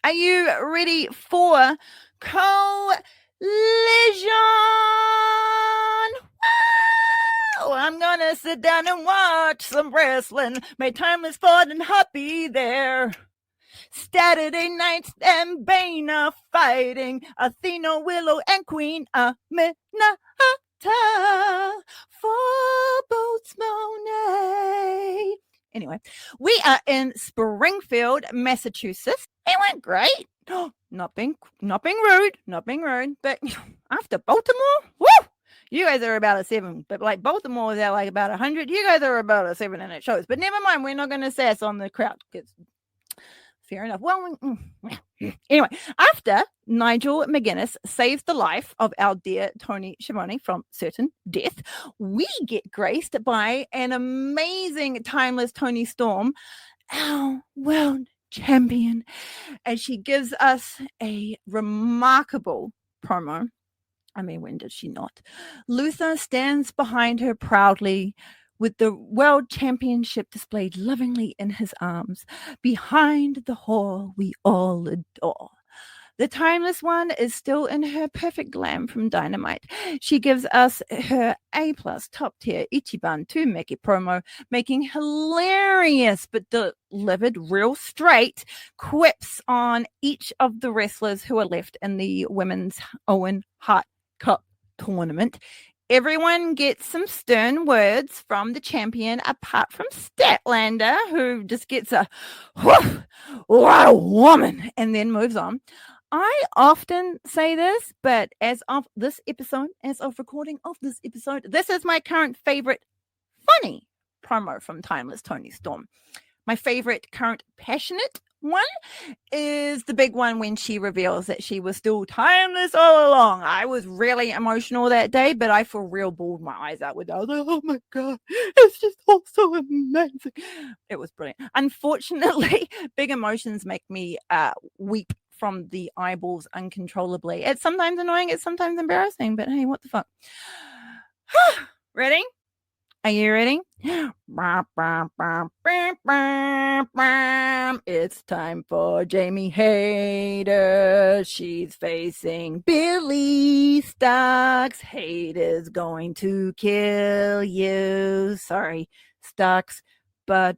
Are you ready for Collision? Wow! I'm going to sit down and watch some wrestling. My time is fun and happy there. Saturday nights and Bane are fighting Athena, Willow, and Queen Aminata for both Monet. Anyway, we are in Springfield, Massachusetts. It went great. Not being rude, but after Baltimore, woo! You guys are about a 7, but like Baltimore is at like about 100. You guys are about a 7 and it shows. But never mind, we're not going to sass on the crowd because fair enough. Well, anyway, after Nigel McGuinness saves the life of our dear Tony Schiavone from certain death, we get graced by an amazing timeless Tony Storm. Our world champion, as she gives us a remarkable promo. I mean, when did she not? Luther stands behind her proudly with the world championship displayed lovingly in his arms. Behind the whore we all adore. The Timeless One is still in her perfect glam from Dynamite. She gives us her A-plus top tier Ichiban 2 Meki promo, making hilarious but delivered real straight quips on each of the wrestlers who are left in the Women's Owen Hart Cup tournament. Everyone gets some stern words from the champion, apart from Statlander, who just gets a whoof, what a woman, and then moves on. I often say this, but as of recording of this episode, this is my current favorite funny promo from Timeless Toni Storm. My favorite current passionate one is the big one when she reveals that she was still timeless all along. I was really emotional that day, but I for real bawled my eyes out with that. I was like, oh my God, it's just all so amazing. It was brilliant. Unfortunately, big emotions make me weep from the eyeballs uncontrollably. It's sometimes annoying, it's sometimes embarrassing, but hey, what the fuck? Ready? Are you ready? It's time for Jamie Hayter. She's facing Billy Starks. Hayter's going to kill you. Sorry, Starks, but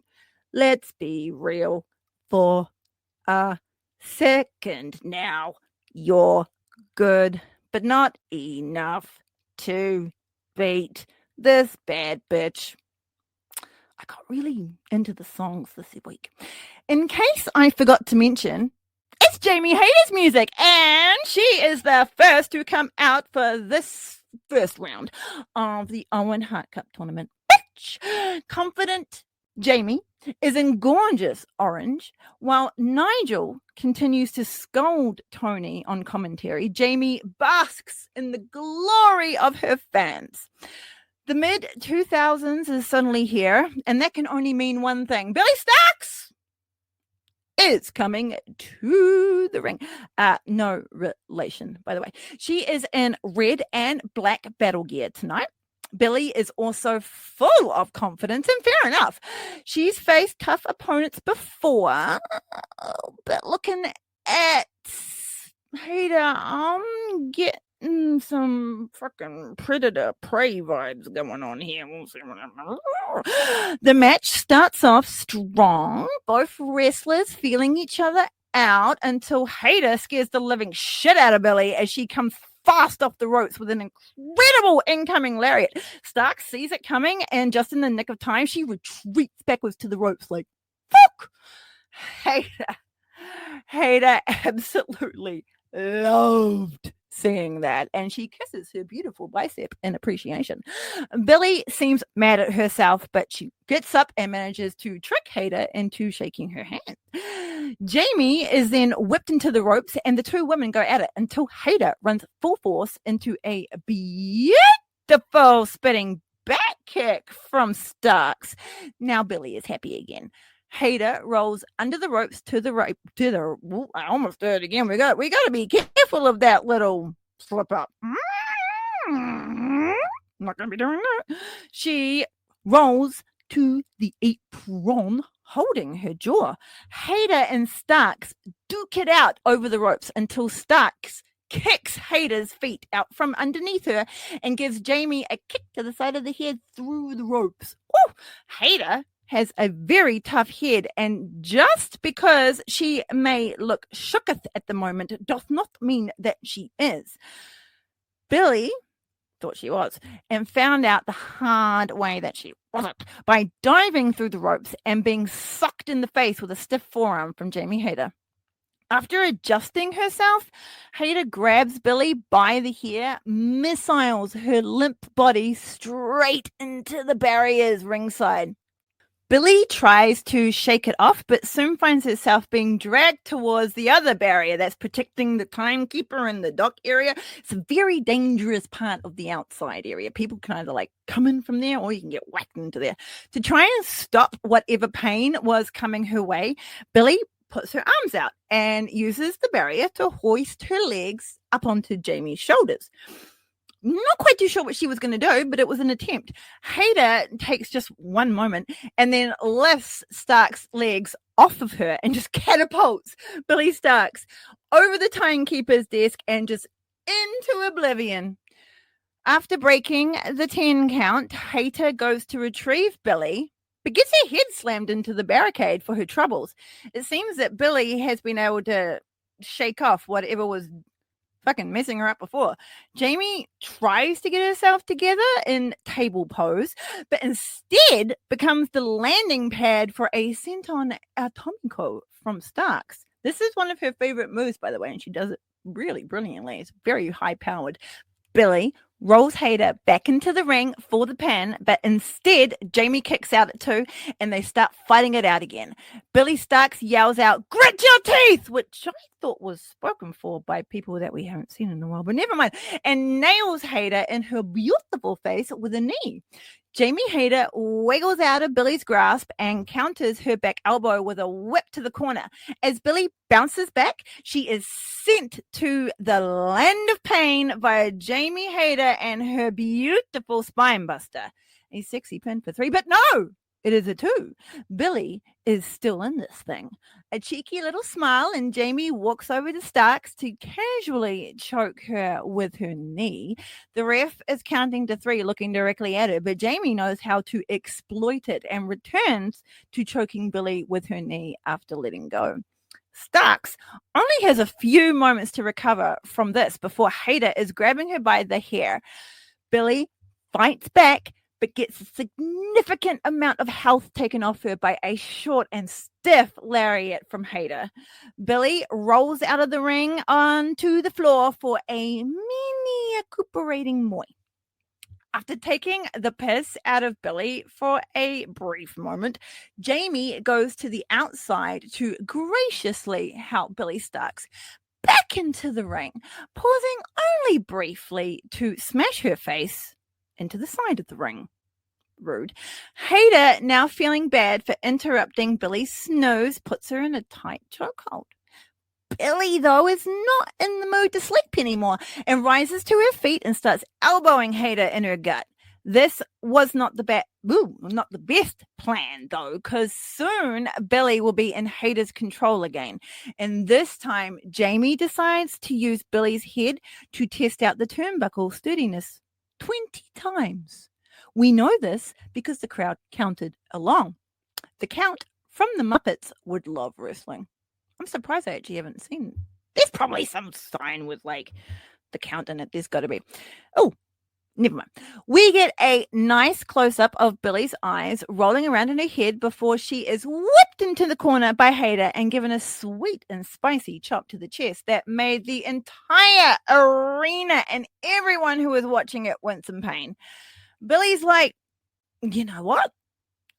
let's be real for a second now. You're good, but not enough to beat this bad bitch. I got really into the songs this week. In case I forgot to mention, it's Jamie Hayter's music, and she is the first to come out for this first round of the Owen Hart Cup tournament. Bitch! Confident Jamie is in gorgeous orange, while Nigel continues to scold Tony on commentary. Jamie basks in the glory of her fans. The mid-2000s is suddenly here, and that can only mean one thing. Billy Starks is coming to the ring. No relation, by the way. She is in red and black battle gear tonight. Billy is also full of confidence, and fair enough. She's faced tough opponents before, but looking at Hayter, I'm getting some fucking predator prey vibes going on here. We'll see what the match starts off strong, both wrestlers feeling each other out until Hayter scares the living shit out of Billy as she comes fast off the ropes with an incredible incoming lariat. Starks sees it coming, and just in the nick of time, she retreats backwards to the ropes like, fuck! Hayter absolutely loved seeing that, and she kisses her beautiful bicep in appreciation. Billy seems mad at herself, but she gets up and manages to trick Hayter into shaking her hand. Jamie is then whipped into the ropes, and the two women go at it until Hayter runs full force into a beautiful spinning back kick from Starks. Now Billy is happy again. Hayter rolls under the ropes to the I almost did it again. We got to be careful of that little slip up. I'm not going to be doing that. She rolls to the apron, holding her jaw. Hayter and Starks duke it out over the ropes until Starks kicks Hayter's feet out from underneath her and gives Jamie a kick to the side of the head through the ropes. Ooh, Hayter has a very tough head, and just because she may look shooketh at the moment doth not mean that she is. Billy thought she was, and found out the hard way that she wasn't by diving through the ropes and being sucked in the face with a stiff forearm from Jamie Hayter. After adjusting herself, Hayter grabs Billy by the hair, missiles her limp body straight into the barriers ringside. Billy tries to shake it off, but soon finds herself being dragged towards the other barrier that's protecting the timekeeper in the dock area. It's a very dangerous part of the outside area. People can either come in from there, or you can get whacked into there. To try and stop whatever pain was coming her way, Billy puts her arms out and uses the barrier to hoist her legs up onto Jamie's shoulders. Not quite too sure what she was going to do, but it was an attempt. Hader takes just one moment and then lifts Stark's legs off of her and just catapults Billy Starks over the timekeeper's desk and just into oblivion. After breaking the 10 count, Hader goes to retrieve Billy, but gets her head slammed into the barricade for her troubles. It seems that Billy has been able to shake off whatever was fucking messing her up before. Jamie tries to get herself together in table pose, but instead becomes the landing pad for a senton atomico from Starks. This is one of her favorite moves, by the way, and she does it really brilliantly. It's very high powered. Billy rolls Hader back into the ring for the pin, but instead Jamie kicks out at 2 and they start fighting it out again. Billy Starks yells out, "Grit your teeth," which I thought was spoken for by people that we haven't seen in a while, but never mind, and nails Hader in her beautiful face with a knee. Jamie Hader wiggles out of Billy's grasp and counters her back elbow with a whip to the corner. As Billy bounces back, she is sent to the land of pain via Jamie Hader and her beautiful spine buster. A sexy pin for 3, but no, it is a 2. Billy is still in this thing. A cheeky little smile, and Jamie walks over to Starks to casually choke her with her knee. The ref is counting to 3, looking directly at her, but Jamie knows how to exploit it and returns to choking Billy with her knee after letting go. Starks only has a few moments to recover from this before Hader is grabbing her by the hair. Billy fights back, but gets a significant amount of health taken off her by a short and stiff lariat from Hader. Billy rolls out of the ring onto the floor for a mini recuperating moi. After taking the piss out of Billy for a brief moment, Jamie goes to the outside to graciously help Billy Starks back into the ring, pausing only briefly to smash her face into the side of the ring. Rude. Hader, now feeling bad for interrupting Billy's snooze, puts her in a tight chokehold. Billy, though, is not in the mood to sleep anymore and rises to her feet and starts elbowing Hader in her gut. This was not the best plan, though, because soon Billy will be in Hader's control again. And this time, Jamie decides to use Billy's head to test out the turnbuckle sturdiness 20 times. We know this because the crowd counted along. The Count from the Muppets would love wrestling. I'm surprised I actually haven't seen. There's probably some sign with like the Count in it. There's got to be. Oh, never mind. We get a nice close-up of Billy's eyes rolling around in her head before she is whipped into the corner by Hader and given a sweet and spicy chop to the chest that made the entire arena and everyone who was watching it wince in pain. Billy's like, you know what?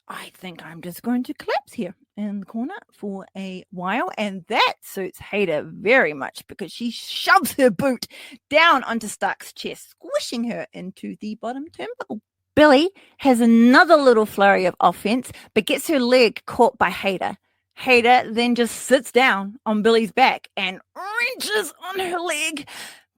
I think I'm just going to collapse here in the corner for a while. And that suits Hader very much because she shoves her boot down onto Stark's chest, squishing her into the bottom turnbuckle. Billy has another little flurry of offense, but gets her leg caught by Hader. Hader then just sits down on Billy's back and wrenches on her leg.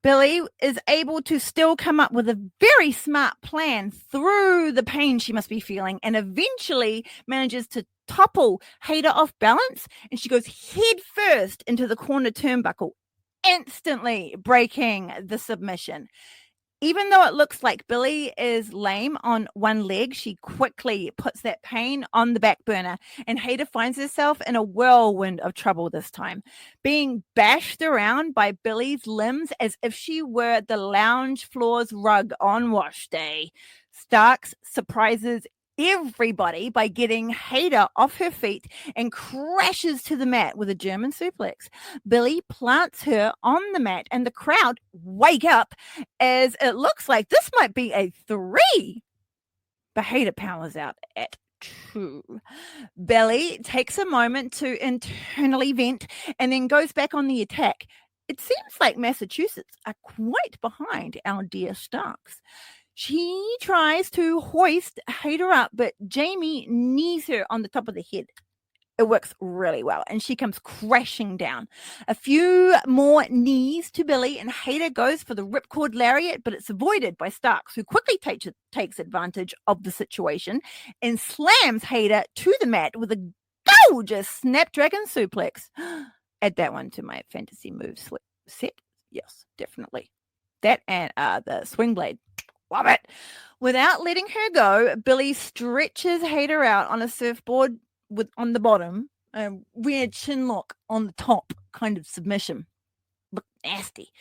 Billy is able to still come up with a very smart plan through the pain she must be feeling and eventually manages to topple Hader off balance, and she goes head first into the corner turnbuckle, instantly breaking the submission. Even though it looks like Billy is lame on one leg, she quickly puts that pain on the back burner, and Hader finds herself in a whirlwind of trouble this time, being bashed around by Billy's limbs as if she were the lounge floor's rug on wash day. Starks surprises everybody by getting Hader off her feet and crashes to the mat with a German suplex. Billy plants her on the mat and the crowd wake up as it looks like this might be a 3. But Hader powers out at 2. Billy takes a moment to internally vent and then goes back on the attack. It seems like Massachusetts are quite behind our dear Starks. She tries to hoist Hader up, but Jamie knees her on the top of the head. It works really well, and she comes crashing down. A few more knees to Billy, and Hader goes for the ripcord lariat, but it's avoided by Starks, who quickly takes advantage of the situation and slams Hader to the mat with a gorgeous Snapdragon suplex. Add that one to my fantasy moves set. Yes, definitely. That and the swing blade. Love it. Without letting her go, Billy stretches Hader out on a surfboard on the bottom, a weird chin lock on the top kind of submission. Look nasty.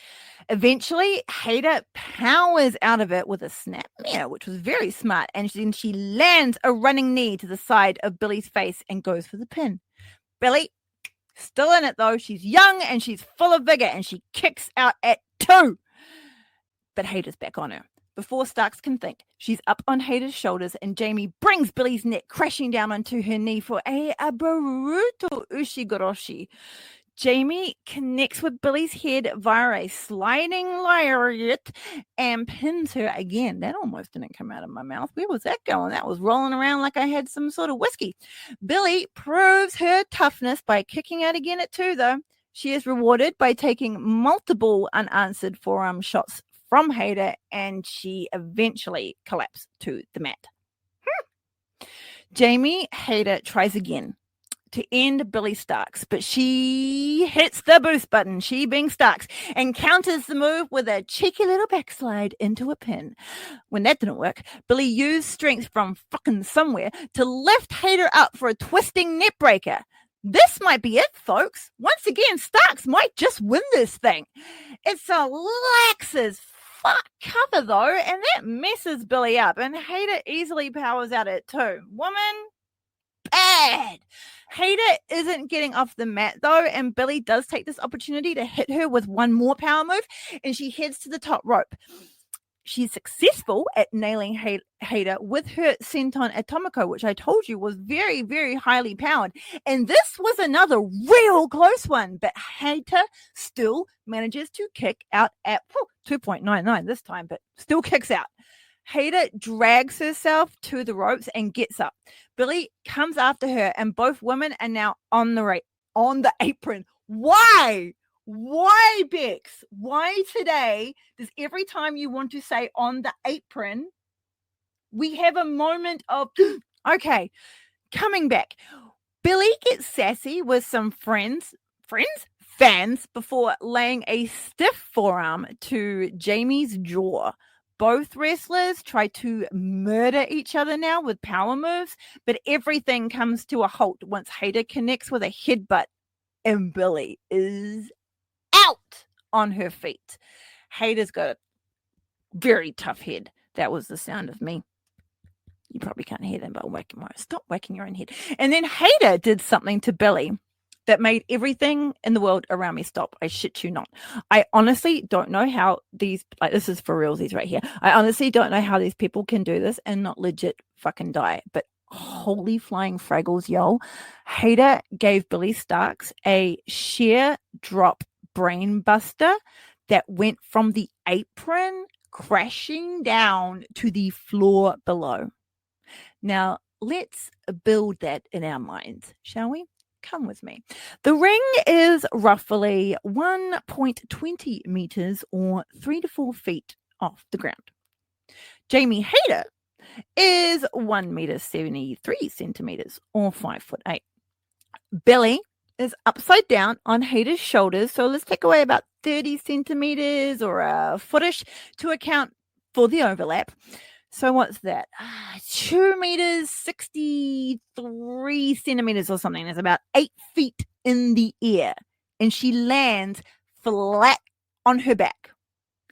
Eventually, Hader powers out of it with a snapmare, which was very smart, and then she lands a running knee to the side of Billy's face and goes for the pin. Billy, still in it though. She's young and she's full of vigor, and she kicks out at 2. But Hader's back on her. Before Starks can think, she's up on Hader's shoulders, and Jamie brings Billy's neck crashing down onto her knee for a brutal ushigoroshi. Jamie connects with Billy's head via a sliding lariat and pins her again. That almost didn't come out of my mouth. Where was that going? That was rolling around like I had some sort of whiskey. Billy proves her toughness by kicking out again at 2, though. She is rewarded by taking multiple unanswered forearm shots from Hader, and she eventually collapsed to the mat. Jamie Hader tries again to end Billy Starks, but she hits the boost button, she being Starks, and counters the move with a cheeky little backslide into a pin. When that didn't work, Billy used strength from fucking somewhere to lift Hader up for a twisting net breaker. This might be it, folks. Once again, Starks might just win this thing. It's a lax as fuck cover, though, and that messes Billy up, and Hader easily powers out at 2. Woman, bad. Hader isn't getting off the mat, though, and Billy does take this opportunity to hit her with one more power move, and she heads to the top rope. She's successful at nailing Hader with her senton atomico, which I told you was very, very highly powered. And this was another real close one, but Hader still manages to kick out at 2.99 this time, but still kicks out. Hader drags herself to the ropes and gets up. Billy comes after her, and both women are now on the apron. Why? Why, Bex? Why today does every time you want to say on the apron, we have a moment of, okay, coming back. Billy gets sassy with some fans, before laying a stiff forearm to Jamie's jaw. Both wrestlers try to murder each other now with power moves, but everything comes to a halt once Hader connects with a headbutt, and Billy is out on her feet. Hader's got a very tough head. That was the sound of me. You probably can't hear them, but stop whacking your own head. And then Hader did something to Billy that made everything in the world around me stop. I shit you not. I honestly don't know how this is for realsies right here. I honestly don't know how these people can do this and not legit fucking die. But holy flying fraggles, yo. Hader gave Billy Starks a sheer drop brain buster that went from the apron crashing down to the floor below. Now, let's build that in our minds, shall we? Come with me. The ring is roughly 1.20 meters or 3 to 4 feet off the ground. Jamie Hader is 1 meter 73 centimeters or 5'8". Billy is upside down on Hader's shoulders, so let's take away about 30 centimeters or a footish to account for the overlap. So what's that? 2 meters 63 centimeters or something. That's about 8 feet in the air, and she lands flat on her back.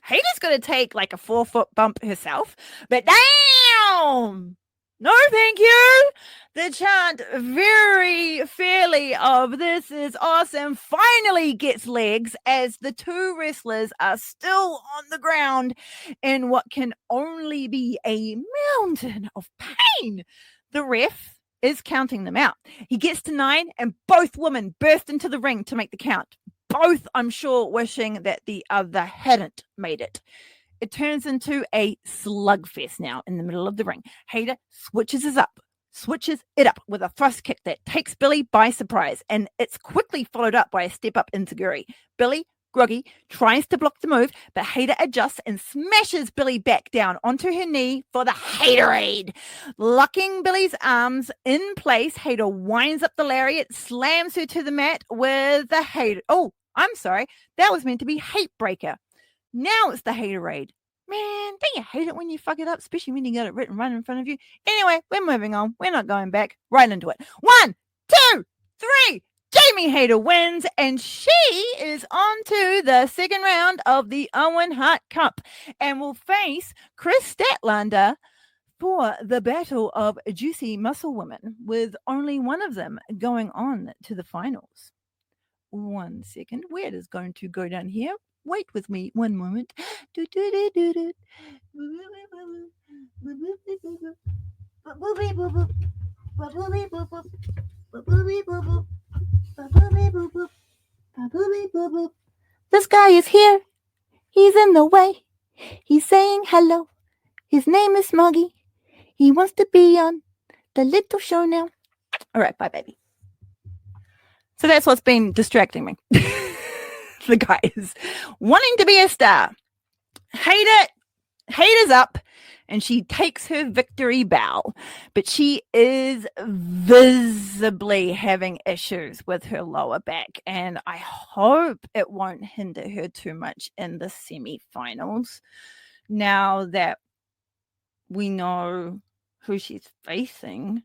Hader's going to take like a 4-foot bump herself, but damn! No, thank you. The chant very fairly of "this is awesome" finally gets legs as the two wrestlers are still on the ground in what can only be a mountain of pain. The ref is counting them out. He gets to 9 and both women burst into the ring to make the count. Both, I'm sure, wishing that the other hadn't made it. It turns into a slugfest now in the middle of the ring. Hader switches us up, switches it up with a thrust kick that takes Billy by surprise, and it's quickly followed up by a step up enziguri. Billy, groggy, tries to block the move, but Hater adjusts and smashes Billy back down onto her knee for the Haterade. Locking Billy's arms in place, Hater winds up the lariat, slams her to the mat with the Hater. Oh, I'm sorry. That was meant to be Hate Breaker. Now it's the Haterade. Man, don't you hate it when you fuck it up, especially when you got it written right in front of you? Anyway, we're moving on. We're not going back. Right into it. 1, 2, 3. Jamie Hayter wins, and she is on to the second round of the Owen Hart Cup and will face Chris Statlander for the battle of Juicy Muscle Women, with only one of them going on to the finals. 1 second. Where it is going to go down here? Wait with me one moment. This guy is here. He's in the way. He's saying hello. His name is Smoggy. He wants to be on the little show now. All right, bye, baby. So that's what's been distracting me. The guy is wanting to be a star. Hater's up, and she takes her victory bow, but she is visibly having issues with her lower back, and I hope it won't hinder her too much in the semi-finals. Now that we know who she's facing.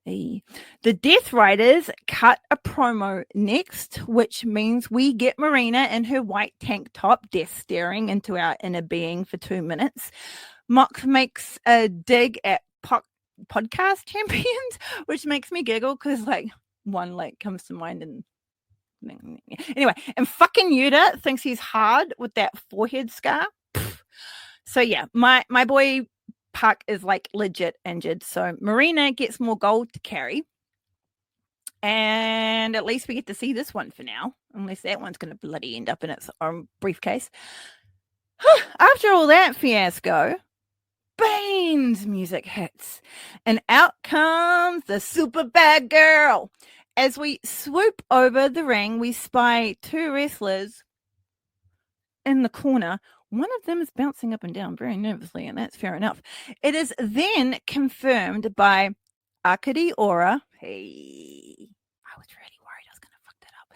The Death Riders cut a promo next, which means we get Marina in her white tank top, death staring into our inner being for 2 minutes. Mox makes a dig at podcast champions, which makes me giggle because one comes to mind and anyway, and fucking Yuta thinks he's hard with that forehead scar. So yeah, my boy Puck is legit injured, so Marina gets more gold to carry, and at least we get to see this one for now, unless that one's going to bloody end up in its own briefcase. After all that fiasco, Bane's music hits, and out comes the super bad girl. As we swoop over the ring, we spy 2 wrestlers in the corner. One of them is bouncing up and down very nervously, and that's fair enough. It is then confirmed by Akari Ora. Hey, I was really worried I was going to fuck that up.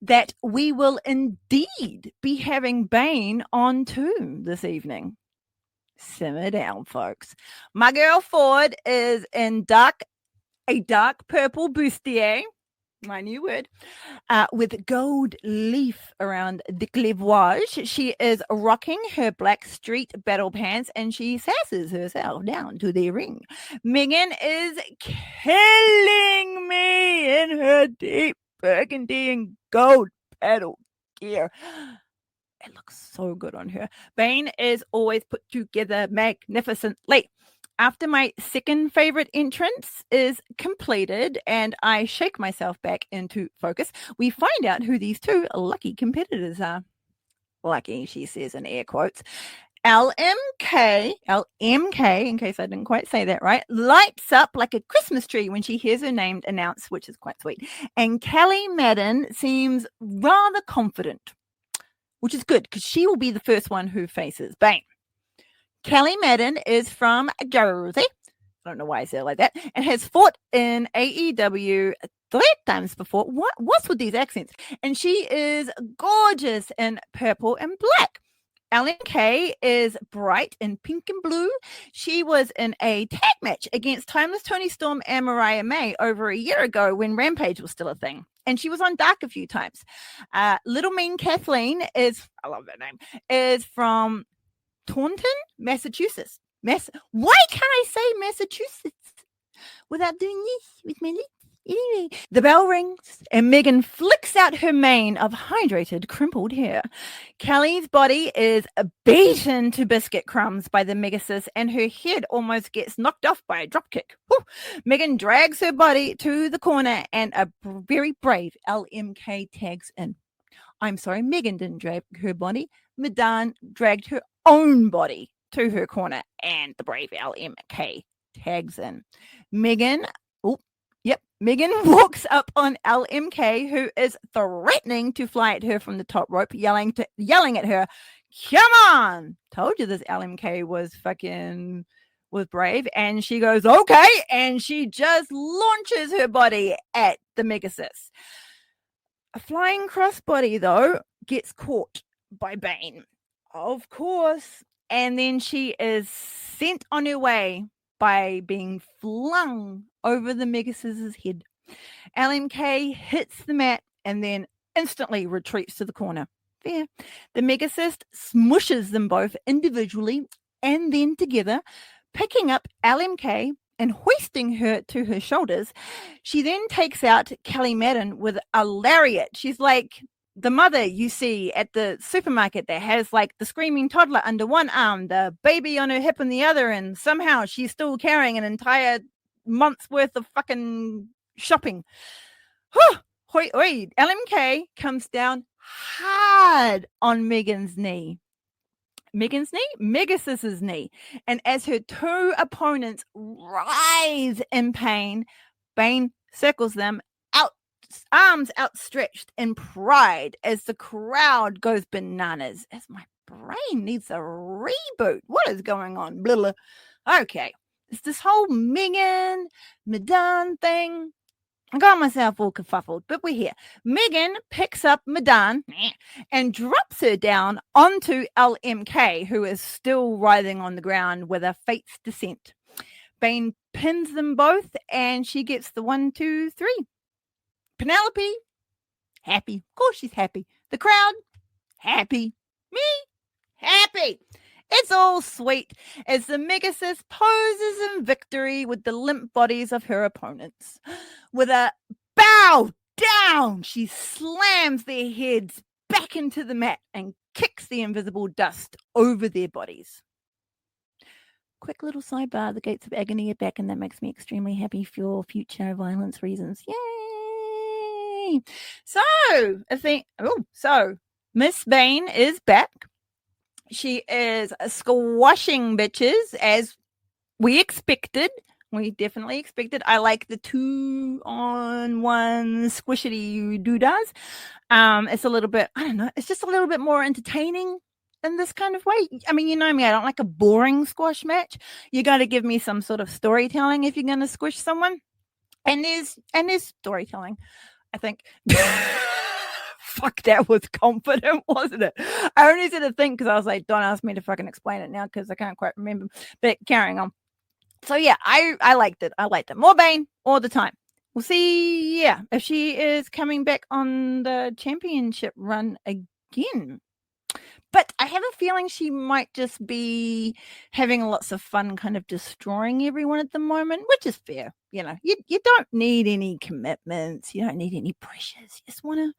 That we will indeed be having Bane on too this evening. Simmer down, folks. My girl Ford is in a dark purple bustier. My new word, with gold leaf around the cleavage. She is rocking her black street battle pants, and she sasses herself down to the ring. Megan is killing me in her deep burgundy and gold battle gear. It looks so good on her. Bane is always put together magnificently. After my second favorite entrance is completed and I shake myself back into focus, we find out who these 2 lucky competitors are. Lucky, she says in air quotes. LMK, in case I didn't quite say that right, lights up like a Christmas tree when she hears her name announced, which is quite sweet. And Kelly Madden seems rather confident, which is good because she will be the first one who faces Bane. Kelly Madden is from Jersey. I don't know why I said it like that. And has fought in AEW 3 times before. What's with these accents? And she is gorgeous in purple and black. Ellen Kay is bright in pink and blue. She was in a tag match against Timeless Tony Storm and Mariah May over a year ago when Rampage was still a thing. And she was on Dark a few times. Little Mean Kathleen is, I love that name, is from Taunton, Massachusetts. Why can't I say Massachusetts without doing this with my lips? Anyway, the bell rings and Megan flicks out her mane of hydrated, crimpled hair. Kelly's body is beaten to biscuit crumbs by the Megasis, and her head almost gets knocked off by a dropkick. Megan drags her body to the corner, and a very brave LMK tags in. I'm sorry, Megan didn't drag her body. Medan dragged her own body to her corner, and the brave LMK tags in. Megan walks up on LMK, who is threatening to fly at her from the top rope, yelling at her, "Come on!" Told you this LMK was brave. And she goes, "Okay," and she just launches her body at the Megasis. A flying crossbody, though, gets caught by Bane, of course, and then she is sent on her way by being flung over the Megasis's head. LMK hits the mat and then instantly retreats to the corner. There. The Megacyst smushes them both individually and then together, picking up LMK and hoisting her to her shoulders. She then takes out Kelly Madden with a lariat. She's like the mother you see at the supermarket that has like the screaming toddler under one arm, the baby on her hip on the other, and somehow she's still carrying an entire month's worth of fucking shopping. LMK comes down hard on Megan's knee. Megasis's knee. And as her two opponents writhe in pain, Bane circles them out, arms outstretched in pride as the crowd goes bananas. As my brain needs a reboot. What is going on? Blah, blah. Okay. It's this whole Megan, Medan thing. I got myself all kerfuffled, but we're here. Megan picks up Medan and drops her down onto LMK, who is still writhing on the ground with a fate's descent. Bane pins them both, and she gets the 1, 2, 3. Penelope, happy. Of course she's happy. The crowd, happy. Me, happy. It's all sweet as the Megasis poses in victory with the limp bodies of her opponents. With a bow down, she slams their heads back into the mat and kicks the invisible dust over their bodies. Quick little sidebar, the gates of agony are back, and that makes me extremely happy for future violence reasons. Yay! So Miss Bane is back. She is squashing bitches as we expected. We definitely expected. I like the 2-on-1 squishity doodads. It's a little bit, I don't know, it's just a little bit more entertaining in this kind of way. I mean, you know me, I don't like a boring squash match. You got to give me some sort of storytelling if you're going to squish someone. And there's storytelling, I think. Fuck, that was confident, wasn't it? I only said a thing because I was like, don't ask me to fucking explain it now because I can't quite remember. But carrying on. So yeah, I liked it. More Bane all the time. We'll see, if she is coming back on the championship run again. But I have a feeling she might just be having lots of fun kind of destroying everyone at the moment, which is fair. You know, you don't need any commitments. You don't need any pressures. You just want to,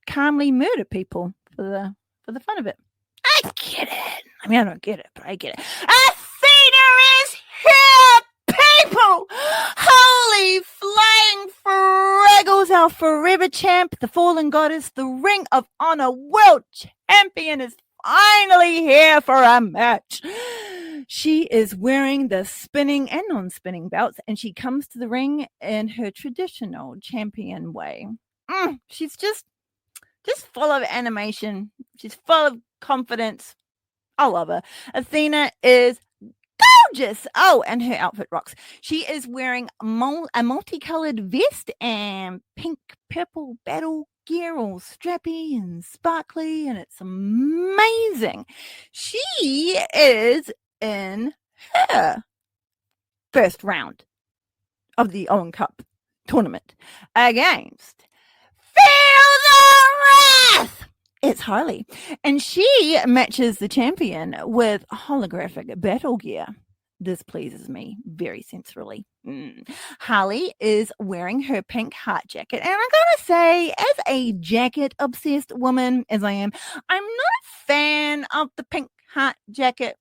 calmly murder people for the fun of it. I get it. I mean, I don't get it, but I get it. Athena is here, people! Holy flying fraggles, our forever champ, the fallen goddess, the Ring of Honor world champion is finally here for a match. She is wearing the spinning and non-spinning belts, and she comes to the ring in her traditional champion way. She's just full of animation. She's full of confidence. I love her. Athena is gorgeous. Oh, and her outfit rocks. She is wearing a multicolored vest and pink purple battle gear, all strappy and sparkly, and it's amazing. She is in her first round of the Owen Cup tournament against Feel the Wrath. It's Harley, and she matches the champion with holographic battle gear. This pleases me very sensorily. Harley is wearing her pink heart jacket, and I gotta say, as a jacket obsessed woman as I am, I'm not a fan of the pink heart jacket.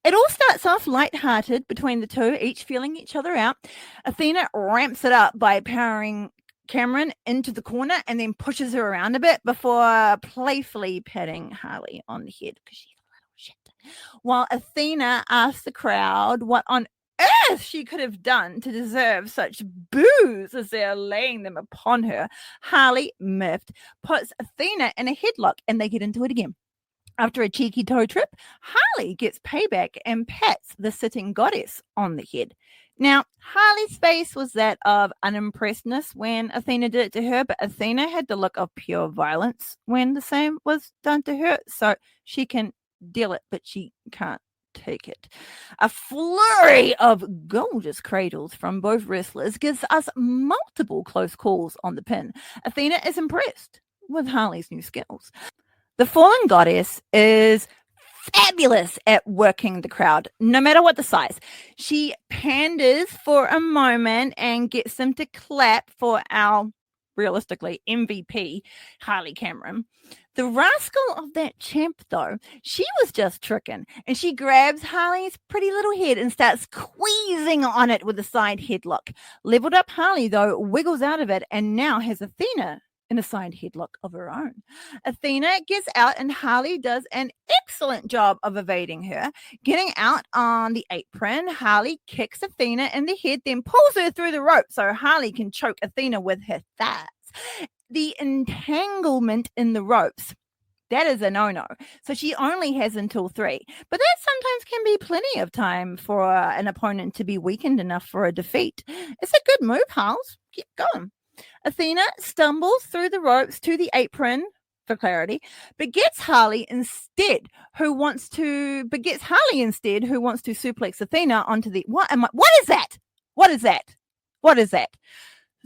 It all starts off lighthearted between the two, each feeling each other out. Athena ramps it up by powering Cameron into the corner and then pushes her around a bit before playfully patting Harley on the head because she's a little shit. while Athena asked the crowd what on earth she could have done to deserve such boos as they're laying them upon her. Harley, miffed, puts Athena in a headlock and they get into it again. After a cheeky toe trip, Harley gets payback and pats the sitting goddess on the head. Now, Harley's face was that of unimpressedness when Athena did it to her, but Athena had the look of pure violence when the same was done to her. So she can deal it, but she can't take it. A flurry of gorgeous cradles from both wrestlers gives us multiple close calls on the pin. Athena is impressed with Harley's new skills. The fallen goddess is fabulous at working the crowd, no matter what the size. She panders for a moment and gets them to clap for our, realistically, MVP, Harley Cameron. The rascal of that champ, though, she was just tricking, and she grabs Harley's pretty little head and starts squeezing on it with a side headlock. Leveled up Harley, though, wiggles out of it and now has Athena in a side headlock of her own. Athena gets out and Harley does an excellent job of evading her. Getting out on the apron, Harley kicks Athena in the head, then pulls her through the rope so Harley can choke Athena with her thighs. The entanglement in the ropes, that is a no-no. So she only has until 3. But that sometimes can be plenty of time for an opponent to be weakened enough for a defeat. It's a good move, Harls. Keep going. Athena stumbles through the ropes to the apron, for clarity, but gets Harley instead, who wants to suplex Athena onto the what is that? What is that? What is that?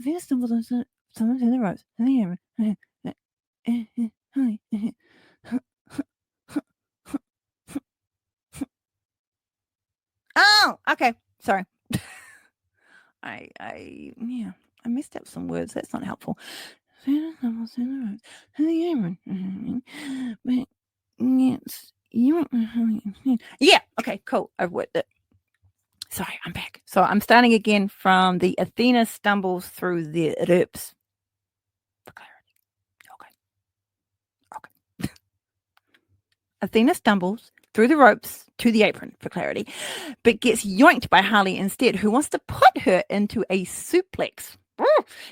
Athena stumbles through the ropes to the apron. Oh, okay. Sorry. I messed up some words. That's not helpful. Yeah, okay, cool. I've worked it. Sorry, I'm back. So I'm starting again from the Athena stumbles through the ropes. For clarity. Okay. Athena stumbles through the ropes to the apron, for clarity, but gets yoinked by Harley instead, who wants to put her into a suplex.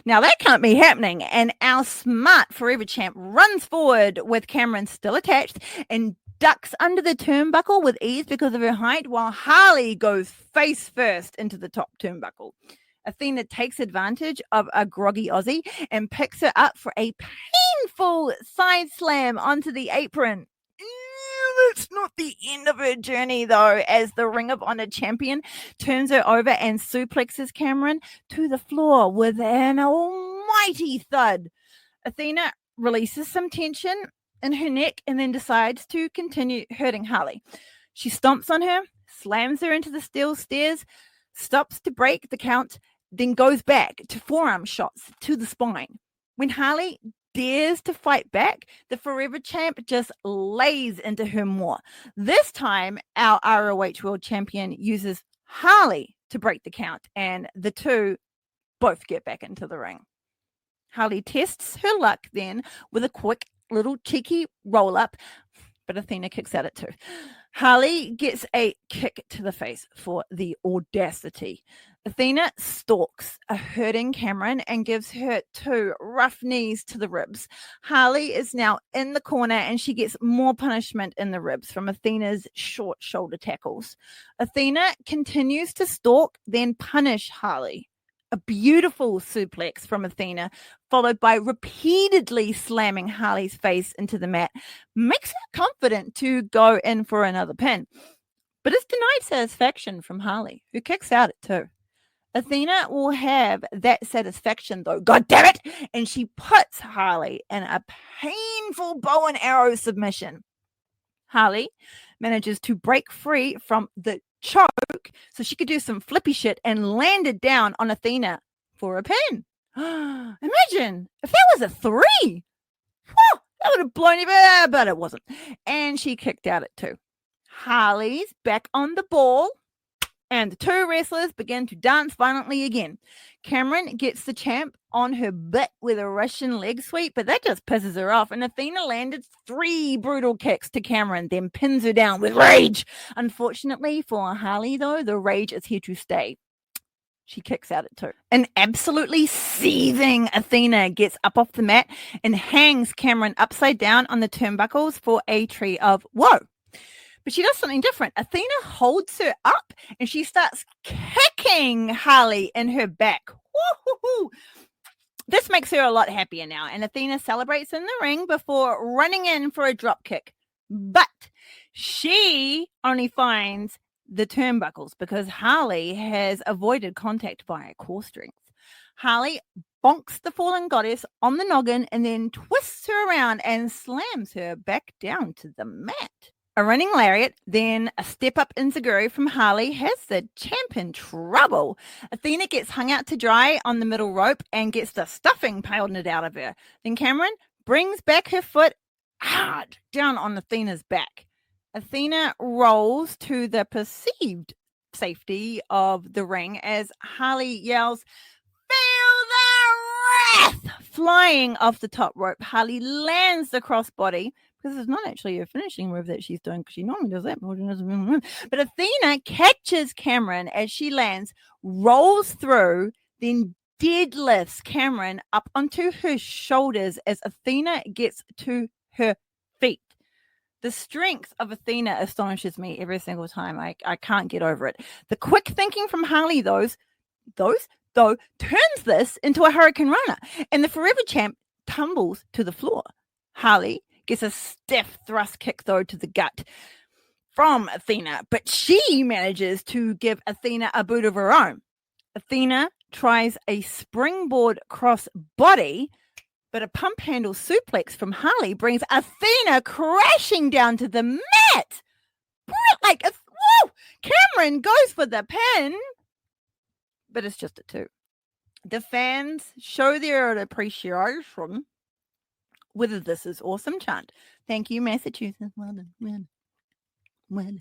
Now that can't be happening, and our smart Forever Champ runs forward with Cameron still attached and ducks under the turnbuckle with ease because of her height, while Harley goes face first into the top turnbuckle. Athena takes advantage of a groggy Aussie and picks her up for a painful side slam onto the apron. That's not the end of her journey, though, as the Ring of Honor champion turns her over and suplexes Cameron to the floor with an almighty thud. Athena releases some tension in her neck and then decides to continue hurting Harley. She stomps on her, slams her into the steel stairs, stops to break the count, then goes back to forearm shots to the spine. When Harley dares to fight back, the Forever Champ just lays into her more. This time, our ROH World Champion uses Harley to break the count, and the two both get back into the ring. Harley tests her luck then with a quick little cheeky roll-up, but Athena kicks at it too. Harley gets a kick to the face for the audacity. Athena stalks a hurting Cameron and gives her 2 rough knees to the ribs. Harley is now in the corner and she gets more punishment in the ribs from Athena's short shoulder tackles. Athena continues to stalk, then punish Harley. A beautiful suplex from Athena, followed by repeatedly slamming Harley's face into the mat, makes her confident to go in for another pin. But it's denied satisfaction from Harley, who kicks out at 2. Athena will have that satisfaction, though, god damn it, and she puts Harley in a painful bow and arrow submission. Harley manages to break free from the choke so she could do some flippy shit and landed down on Athena for a pin. Imagine if that was a 3. Whew, that would have blown you, but it wasn't. And she kicked out at 2. Harley's back on the ball. And the two wrestlers begin to dance violently again. Cameron gets the champ on her butt with a Russian leg sweep, but that just pisses her off. And Athena landed 3 brutal kicks to Cameron, then pins her down with rage. Unfortunately for Harley, though, the rage is here to stay. She kicks out at 2. An absolutely seething Athena gets up off the mat and hangs Cameron upside down on the turnbuckles for a tree of woe. But she does something different. Athena holds her up and she starts kicking Harley in her back. Woo-hoo-hoo. This makes her a lot happier now, and Athena celebrates in the ring before running in for a drop kick. But she only finds the turnbuckles because Harley has avoided contact via core strength. Harley bonks the fallen goddess on the noggin and then twists her around and slams her back down to the mat. A running lariat, then a step-up enziguri from Harley has the champ in trouble. Athena gets hung out to dry on the middle rope and gets the stuffing pounded out of her. Then Cameron brings back her foot hard down on Athena's back. Athena rolls to the perceived safety of the ring as Harley yells, "Feel the wrath!" Flying off the top rope, Harley lands the crossbody. Because it's not actually a finishing move that she's doing, because she normally does that. But Athena catches Cameron as she lands, rolls through, then deadlifts Cameron up onto her shoulders as Athena gets to her feet. The strength of Athena astonishes me every single time. I can't get over it. The quick thinking from Harley, though, turns this into a Hurricane Runner, and the Forever Champ tumbles to the floor. Harley gets a stiff thrust kick, though, to the gut from Athena, but she manages to give Athena a boot of her own. Athena tries a springboard cross body, but a pump handle suplex from Harley brings Athena crashing down to the mat. Woo! Cameron goes for the pin, but it's just a 2. The fans show their appreciation with "This is awesome" chant. Thank you, Massachusetts. Well done. Well done.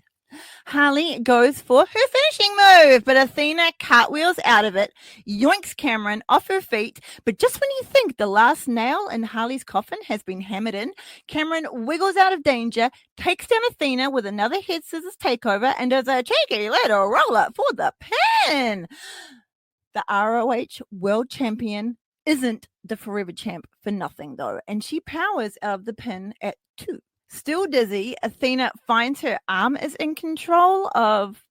Harley goes for her finishing move, but Athena cartwheels out of it, yoinks Cameron off her feet. But just when you think the last nail in Harley's coffin has been hammered in, Cameron wiggles out of danger, takes down Athena with another head scissors takeover, and does a cheeky little roll up for the pin. The ROH World Champion isn't the Forever Champ for nothing, though, and she powers out of the pin at 2. Still dizzy, Athena finds her arm is in control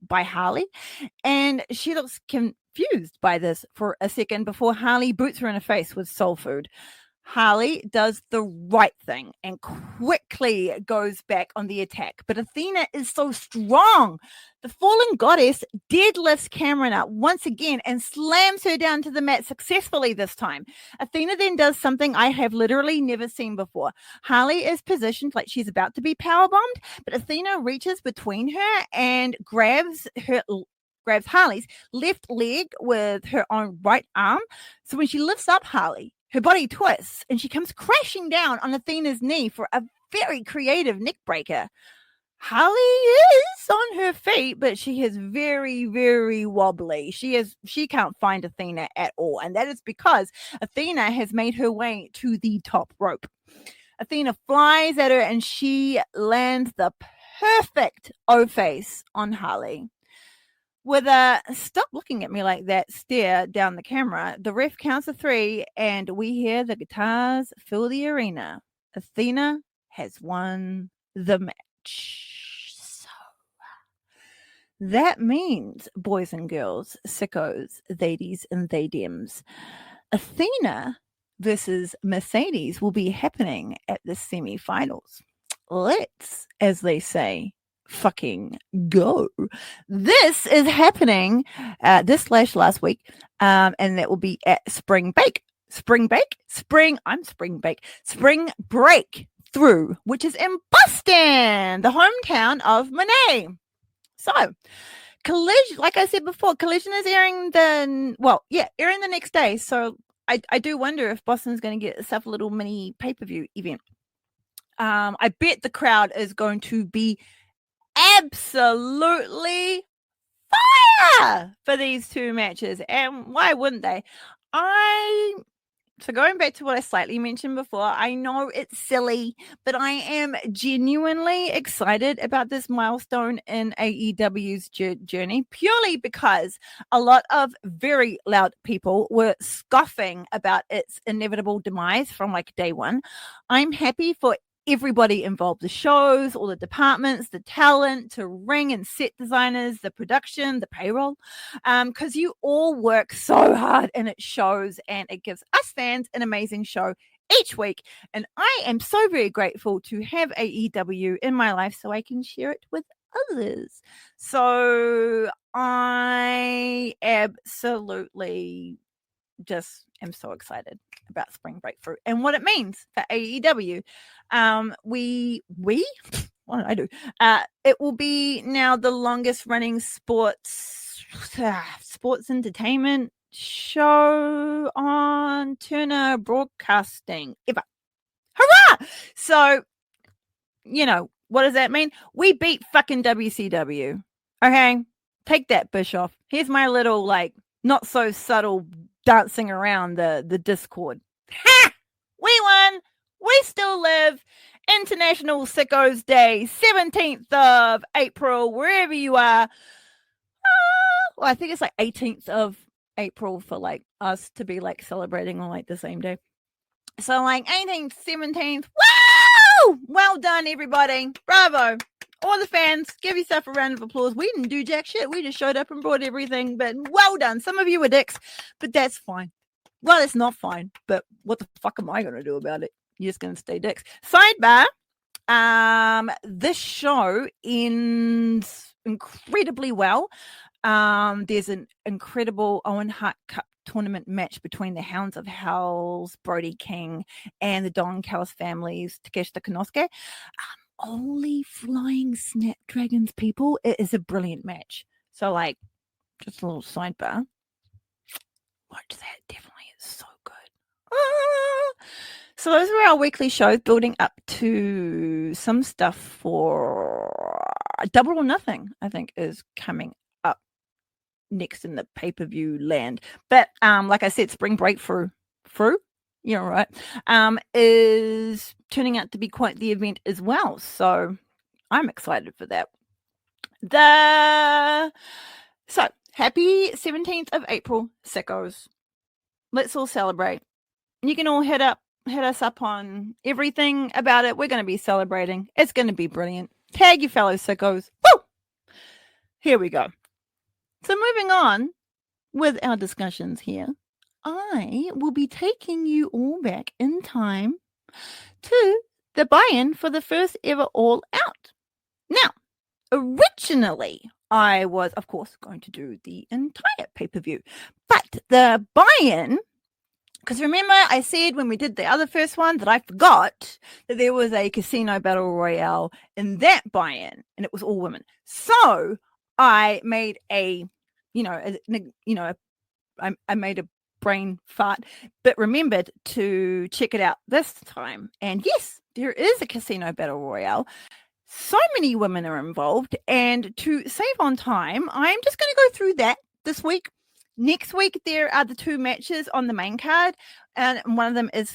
by Harley, and she looks confused by this for a second before Harley boots her in the face with soul food. Harley does the right thing and quickly goes back on the attack, but Athena is so strong. The fallen goddess deadlifts Cameron up once again and slams her down to the mat successfully this time. Athena then does something I have literally never seen before. Harley is positioned like she's about to be powerbombed, but Athena reaches between her and grabs Harley's left leg with her own right arm. So when she lifts up Harley, her body twists and she comes crashing down on Athena's knee for a very creative neck breaker. Harley is on her feet, but she is very, very wobbly. She can't find Athena at all, and that is because Athena has made her way to the top rope. Athena flies at her and she lands the perfect O-face on Harley. With a "stop looking at me like that" stare down the camera, the ref counts to 3 and we hear the guitars fill the arena. Athena has won the match. So that means, boys and girls, sickos, theydies and theydems, Athena versus Mercedes will be happening at the semi-finals. Let's, as they say, fucking go. This is happening last week, and that will be at Spring Breakthrough, which is in Boston, the hometown of Monet. So Collision, like I said before, Collision is airing the next day. So I do wonder if Boston's going to get itself a little mini pay-per-view event. I bet the crowd is going to be absolutely fire for these two matches. And why wouldn't they? So going back to what I slightly mentioned before, I know it's silly, but I am genuinely excited about this milestone in AEW's journey, purely because a lot of very loud people were scoffing about its inevitable demise from like day one. I'm happy for everybody involved, the shows, all the departments, the talent, to ring and set designers, the production, the payroll, because you all work so hard and it shows, and it gives us fans an amazing show each week. And I am so very grateful to have AEW in my life so I can share it with others. So I absolutely just am so excited about Spring Breakthrough and what it means for AEW. What did I do? It will be now the longest running sports entertainment show on Turner Broadcasting ever. Hurrah! So, what does that mean? We beat fucking WCW. Okay? Take that, Bischoff. Here's my little, not so subtle dancing around the Discord. Ha! We won. We still live. International Sickos Day, 17th of April, wherever you are. Well, I think it's 18th of April for us to be celebrating on the same day. So 18th, 17th. Woo! Well done, everybody. Bravo. All the fans, give yourself a round of applause. We didn't do jack shit. We just showed up and brought everything, but well done. Some of you were dicks, but that's fine. Well, it's not fine, but what the fuck am I going to do about it? You're just going to stay dicks. Sidebar. This show ends incredibly well. There's an incredible Owen Hart Cup tournament match between the Hounds of Hell's Brody King and the Don Callis families, Takeshita Konosuke. Only Flying Snapdragons, people. It is a brilliant match. So, just a little sidebar. Watch that. Definitely is so good. So those were our weekly shows building up to some stuff for Double or Nothing, I think, is coming up next in the pay-per-view land. But like I said, Spring Breakthrough, you're right, is turning out to be quite the event as well. So I'm excited for that. So happy 17th of April, sickos. Let's all celebrate. You can all hit us up on everything about it. We're going to be celebrating. It's going to be brilliant. Tag your fellow sickos. Woo! Here we go. So moving on with our discussions here, I will be taking you all back in time to the buy-in for the first ever All Out. Now, originally, I was, of course, going to do the entire pay-per-view, but the buy-in, because remember I said when we did the other first one that I forgot that there was a casino battle royale in that buy-in, and it was all women. So I made I made a brain fart, but remembered to check it out this time. And yes, there is a casino battle royale. So many women are involved, and to save on time, I'm just going to go through that this week. Next week, there are the two matches on the main card, and one of them is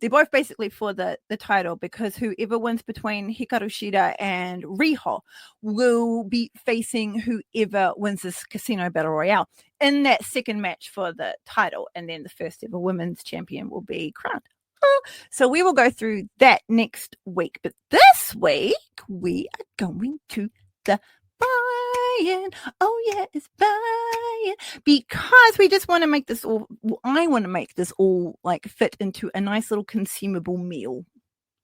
they're both basically for the title, because whoever wins between Hikaru Shida and Riho will be facing whoever wins this casino battle royale in that second match for the title, and then the first ever women's champion will be crowned. So we will go through that next week, but this week we are going to the buy-in. Oh yeah, it's buy-in, because we just want to make this all. I want to make this all fit into a nice little consumable meal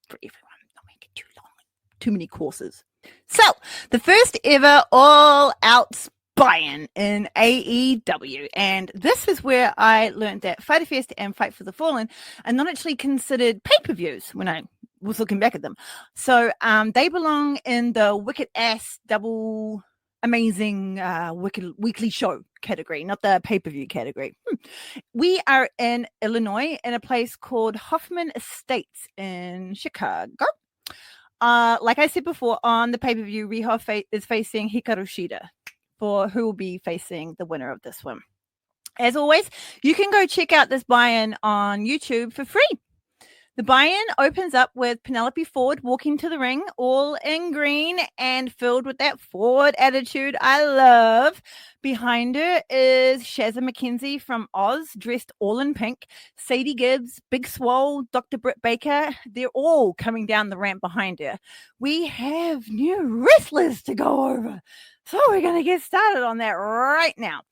for everyone. Don't make it too long, too many courses. So the first ever All Out buy-in in AEW, and this is where I learned that Fighter Fest and Fight for the Fallen are not actually considered pay-per-views when I was looking back at them. So they belong in the wicked ass double amazing wicked weekly show category, not the pay-per-view category. We are in Illinois in a place called Hoffman Estates in Chicago. Like I said before, on the pay-per-view, Riho is facing Hikaru Shida for who will be facing the winner of this one. As always, you can go check out this buy-in on YouTube for free. The buy-in opens up with Penelope Ford walking to the ring, all in green and filled with that Ford attitude I love. Behind her is Shazza McKenzie from Oz, dressed all in pink. Sadie Gibbs, Big Swole, Dr. Britt Baker, they're all coming down the ramp behind her. We have new wrestlers to go over. So we're going to get started on that right now.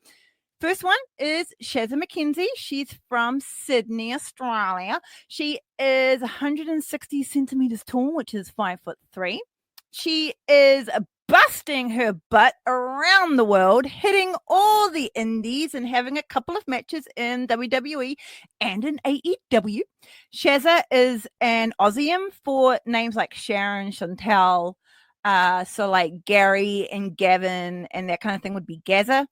First one is Shazza McKenzie. She's from Sydney, Australia. She is 160 centimeters tall, which is 5'3". She is busting her butt around the world, hitting all the indies and having a couple of matches in WWE and in AEW. Shazza is an Aussian for names like Sharon, Chantel. So like Gary and Gavin and that kind of thing would be Gazza.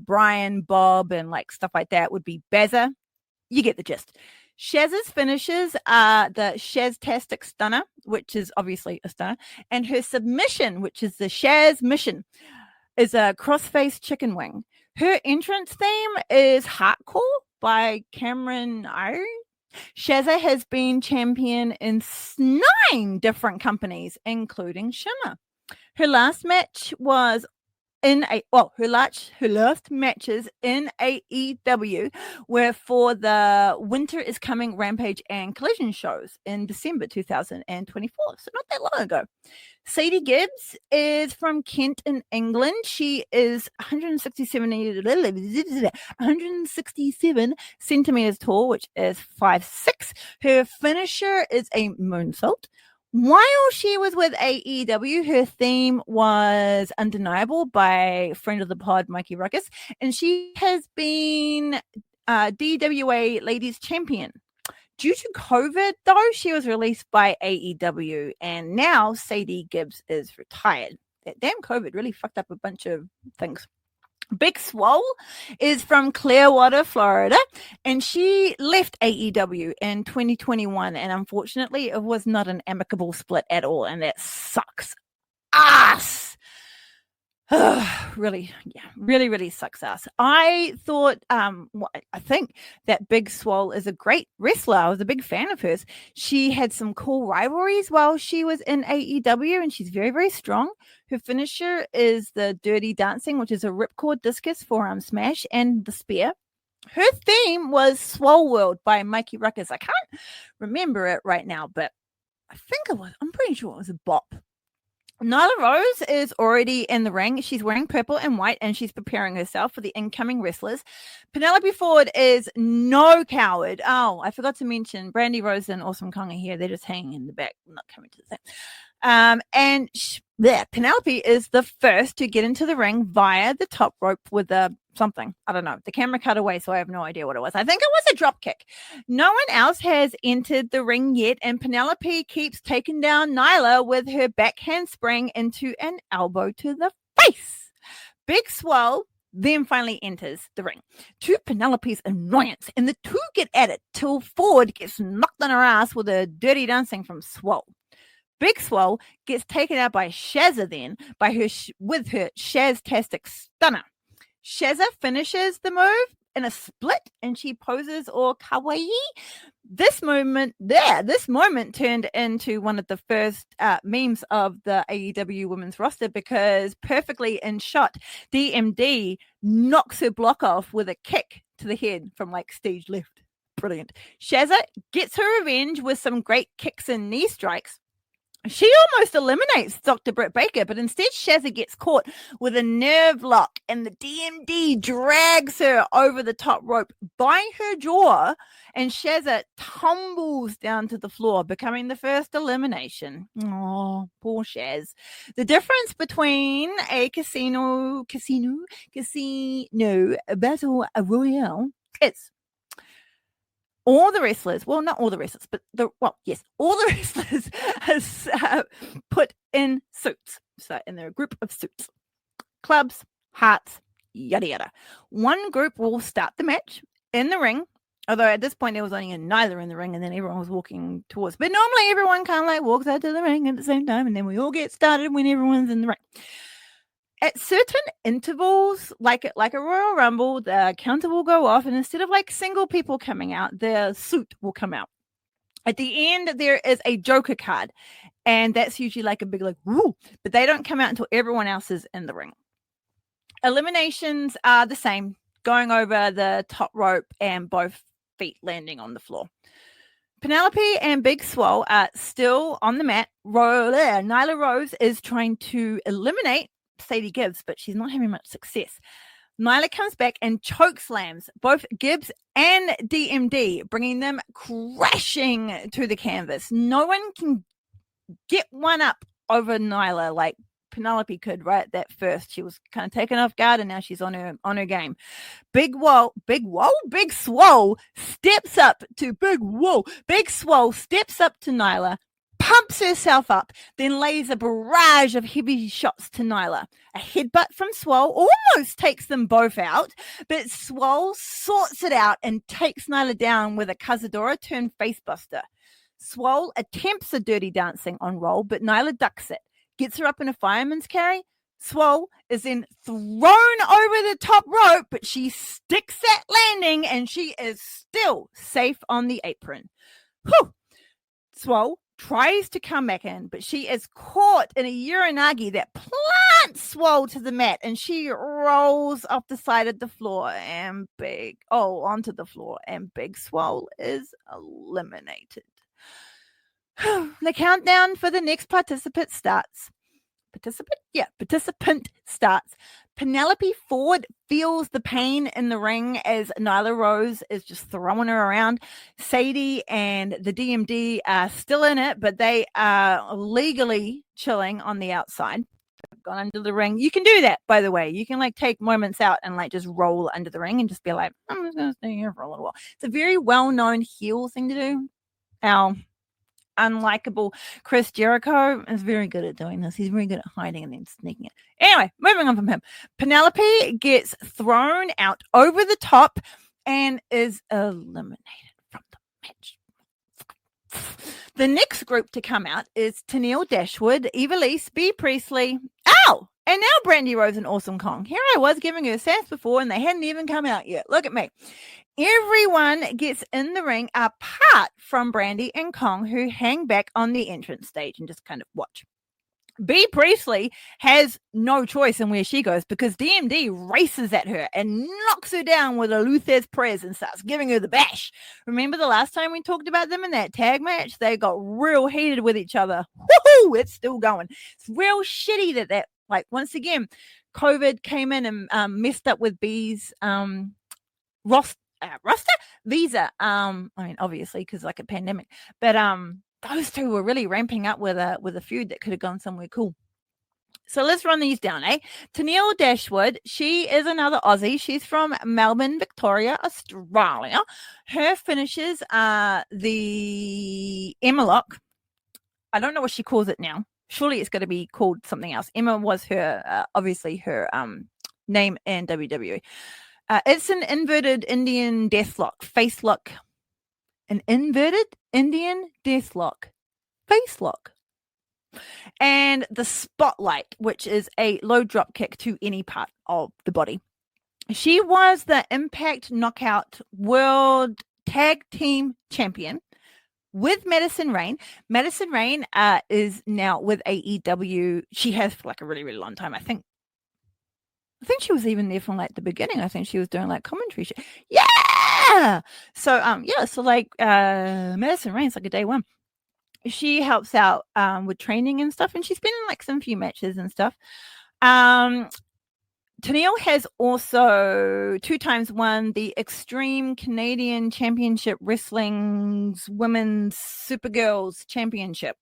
Brian, Bob, and like stuff like that would be Bazza. You get the gist. Shaz's finishes are the Shaztastic Stunner, which is obviously a stunner, and her submission, which is the Shaz Mission, is a crossface chicken wing. Her entrance theme is Hardcore by Cameron Iron. Shazza has been champion in 9 different companies, including Shimmer. Her last match was her last matches in AEW were for the Winter is Coming Rampage and Collision shows in December 2024, so not that long ago. Sadie Gibbs is from Kent in England. She is 167 centimeters tall, which is 5'6". Her finisher is a moonsault. While she was with AEW, her theme was Undeniable by friend of the pod, Mikey Ruckus, and she has been DWA Ladies Champion. Due to COVID, though, she was released by AEW, and now Sadie Gibbs is retired. That damn COVID really fucked up a bunch of things. Big Swole is from Clearwater, Florida, and she left AEW in 2021, and unfortunately it was not an amicable split at all, and that sucks ass. Really sucks ass. I thought, I think that Big Swole is a great wrestler. I was a big fan of hers. She had some cool rivalries while she was in AEW, and she's very, very strong. Her finisher is the Dirty Dancing, which is a ripcord discus, forearm smash, and the spear. Her theme was Swole World by Mikey Ruckus. I can't remember it right now, but I'm pretty sure it was a bop. Nyla Rose is already in the ring. She's wearing purple and white, and she's preparing herself for the incoming wrestlers. Penelope Ford is no coward. Oh, I forgot to mention Brandy Rose and Awesome Kong are here. They're just hanging in the back, not coming to the thing. Penelope is the first to get into the ring via the top rope with something. I don't know. The camera cut away, so I have no idea what it was. I think it was a drop kick. No one else has entered the ring yet, and Penelope keeps taking down Nyla with her backhand spring into an elbow to the face. Big Swole then finally enters the ring, to Penelope's annoyance, and the two get at it till Ford gets knocked on her ass with a Dirty Dancing from Swole. Big Swole gets taken out by Shazza then with her Shaztastic Stunner. Shazza finishes the move in a split, and she poses all kawaii. This moment turned into one of the first memes of the AEW women's roster, because perfectly in shot, DMD knocks her block off with a kick to the head from like stage left. Brilliant. Shazza gets her revenge with some great kicks and knee strikes. She almost eliminates Dr. Britt Baker, but instead Shazza gets caught with a nerve lock, and the DMD drags her over the top rope by her jaw, and Shazza tumbles down to the floor, becoming the first elimination. Oh, poor Shaz. The difference between a casino battle royale is all the wrestlers, well, not all the wrestlers, but all the wrestlers are put in suits. So, and they're a group of suits, clubs, hearts, yada, yada. One group will start the match in the ring, although at this point there was only a Nyla in the ring, and then everyone was walking towards. But normally everyone kind of like walks out to the ring at the same time, and then we all get started when everyone's in the ring. at certain intervals, like a Royal Rumble, the counter will go off, and instead of like single people coming out, the suit will come out. At the end, there is a Joker card, and that's usually like a big like woo, but they don't come out until everyone else is in the ring. Eliminations are the same, going over the top rope and both feet landing on the floor. Penelope and Big Swole are still on the mat. Nyla Rose is trying to eliminate Sadie Gibbs, but she's not having much success. Nyla comes back and chokeslams both Gibbs and DMD, bringing them crashing to the canvas. No one can get one up over Nyla like Penelope could right at first. She was kind of taken off guard, and now she's on her game. Big Swole steps up to Nyla, pumps herself up, then lays a barrage of heavy shots to Nyla. A headbutt from Swole almost takes them both out, but Swole sorts it out and takes Nyla down with a Cazadora turn facebuster. Swole attempts a dirty dancing on roll, but Nyla ducks it. Gets her up in a fireman's carry. Swole is then thrown over the top rope, but she sticks that landing and she is still safe on the apron. Whew. Swole tries to come back in, but she is caught in a uranagi that plants Swole to the mat, and she rolls off the side of the floor and onto the floor, and Big Swole is eliminated. The countdown for the next participant starts. Participant starts. Penelope Ford feels the pain in the ring as Nyla Rose is just throwing her around. Sadie and the DMD are still in it, but they are legally chilling on the outside. They've gone under the ring. You can do that, by the way. You can like take moments out and like just roll under the ring and just be like, I'm just going to stay here for a little while. It's a very well-known heel thing to do. Our unlikable Chris Jericho is very good at doing this. He's very good at hiding and then sneaking it. Anyway, moving on from him. Penelope gets thrown out over the top and is eliminated from the match. The next group to come out is Tennille Dashwood, Evilise, B. Priestley, and now Brandy Rose and Awesome Kong. Here I was giving her sass before and they hadn't even come out yet. Look at me. Everyone gets in the ring apart from Brandy and Kong, who hang back on the entrance stage and just kind of watch. B. Priestley has no choice in where she goes because DMD races at her and knocks her down with a Luthez Prez and starts giving her the bash. Remember the last time we talked about them in that tag match? They got real heated with each other. Woohoo! It's still going. It's real shitty that like once again, COVID came in and messed up with B's roster visa. I mean, obviously because like a pandemic, but those two were really ramping up with a feud that could have gone somewhere cool. So let's run these down, Tennille Dashwood, she is another Aussie. She's from Melbourne, Victoria, Australia. Her finishes are the Emma Lock. I don't know what she calls it now. Surely it's going to be called something else. Emma was her, obviously her name in WWE. It's an inverted Indian deathlock, face lock. An inverted Indian deathlock, face lock. And the spotlight, which is a low drop kick to any part of the body. She was the Impact Knockout World Tag Team Champion with Madison Rayne. Madison Rayne is now with AEW. She has for like a really, really long time. I think she was even there from like the beginning. I think she was doing like commentary shit. Yeah. So like Madison Rayne's like a day one. She helps out with training and stuff, and she's been in like some few matches and stuff. Tennille has also 2 times won the Extreme Canadian Championship Wrestling's Women's Supergirls Championship.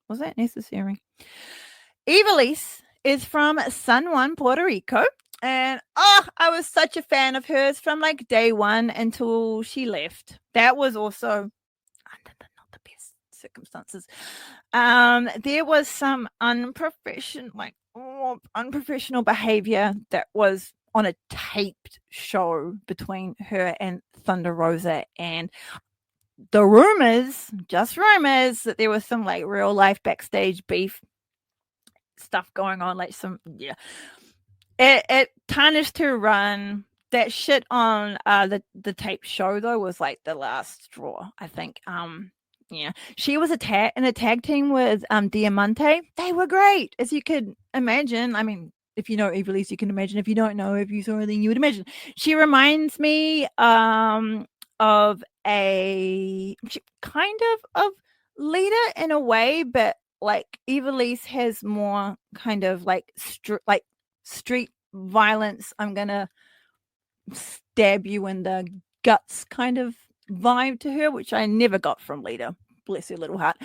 Was that necessary? Evilise is from San Juan, Puerto Rico. And I was such a fan of hers from like day one until she left. That was also under not the best circumstances. There was some unprofessional behavior that was on a taped show between her and Thunder Rosa, and the rumors, just rumors, that there was some like real life backstage beef. stuff going on, like some It tarnished her run. That shit on the tape show though was like the last straw, I think. Yeah, she was in a tag team with Diamante. They were great, as you could imagine. I mean, if you know Evilise, you can imagine. If you don't know, if you saw her, then you would imagine. She reminds me of she kind of Lita in a way, but like Evilise has more kind of like street violence. I'm gonna stab you in the guts kind of vibe to her, which I never got from Lita. Bless her little heart.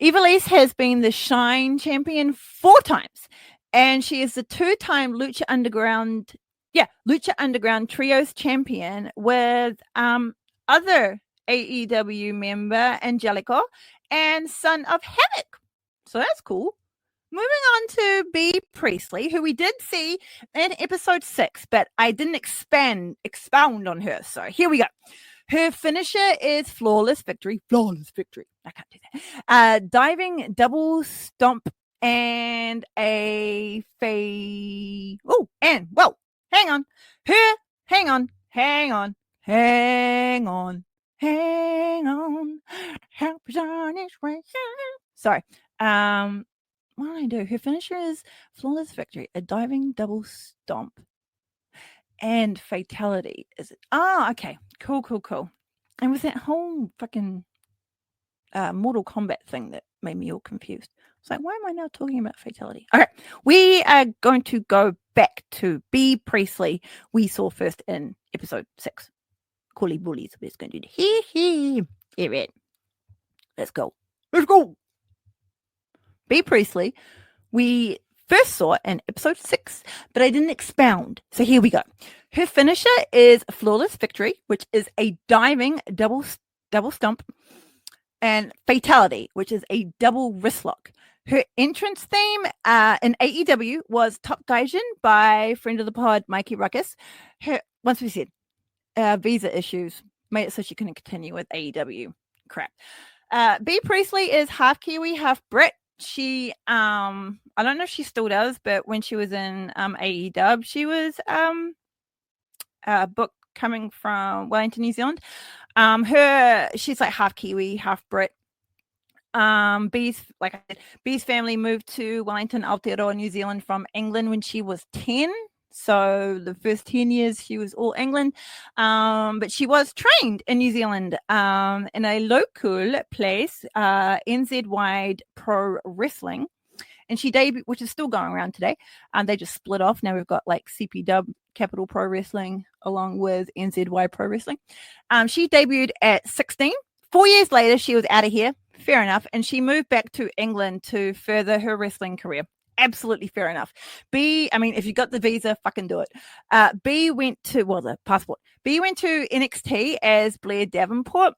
Evilise has been the Shine champion 4 times, and she is the 2-time Lucha Underground Trios champion with other AEW member Angelico and Son of Havoc. So that's cool. Moving on to B. Priestley, who we did see in episode 6, but I didn't expound on her. So here we go. Her finisher is flawless victory. Flawless victory. I can't do that. Diving double stomp and a hang on. Hang on. Help is on its way. Sorry. What did I do? Her finisher is flawless victory, a diving double stomp, and fatality. Is it? Okay. Cool. And with that whole fucking Mortal Kombat thing that made me all confused. It's like, why am I now talking about fatality? Okay, we are going to go back to B. Priestley. We saw first in episode 6. Coolie bullies. We're just going to do the Here it. Let's go. B. Priestley, we first saw in episode 6, but I didn't expound. So here we go. Her finisher is flawless victory, which is a diving double stomp, and fatality, which is a double wrist lock. Her entrance theme in AEW was Top Gaijin by friend of the pod, Mikey Ruckus. Once we said visa issues made it so she couldn't continue with AEW crap. B. Priestley is half Kiwi, half Brit. She I don't know if she still does, but when she was in AEW, she was a book coming from Wellington, New Zealand. She's like half Kiwi, half Brit. B's family moved to Wellington, Aotearoa, New Zealand from England when she was 10. So the first 10 years she was all England, but she was trained in New Zealand in a local place, NZ Wide Pro Wrestling, and she debuted, which is still going around today. They just split off. Now we've got like CP Dub, Capital Pro Wrestling, along with NZY Pro Wrestling. She debuted at 16. 4 years later, she was out of here. Fair enough. And she moved back to England to further her wrestling career. Absolutely fair enough. If you got the visa, fucking do it. B went to NXT as Blair Davenport,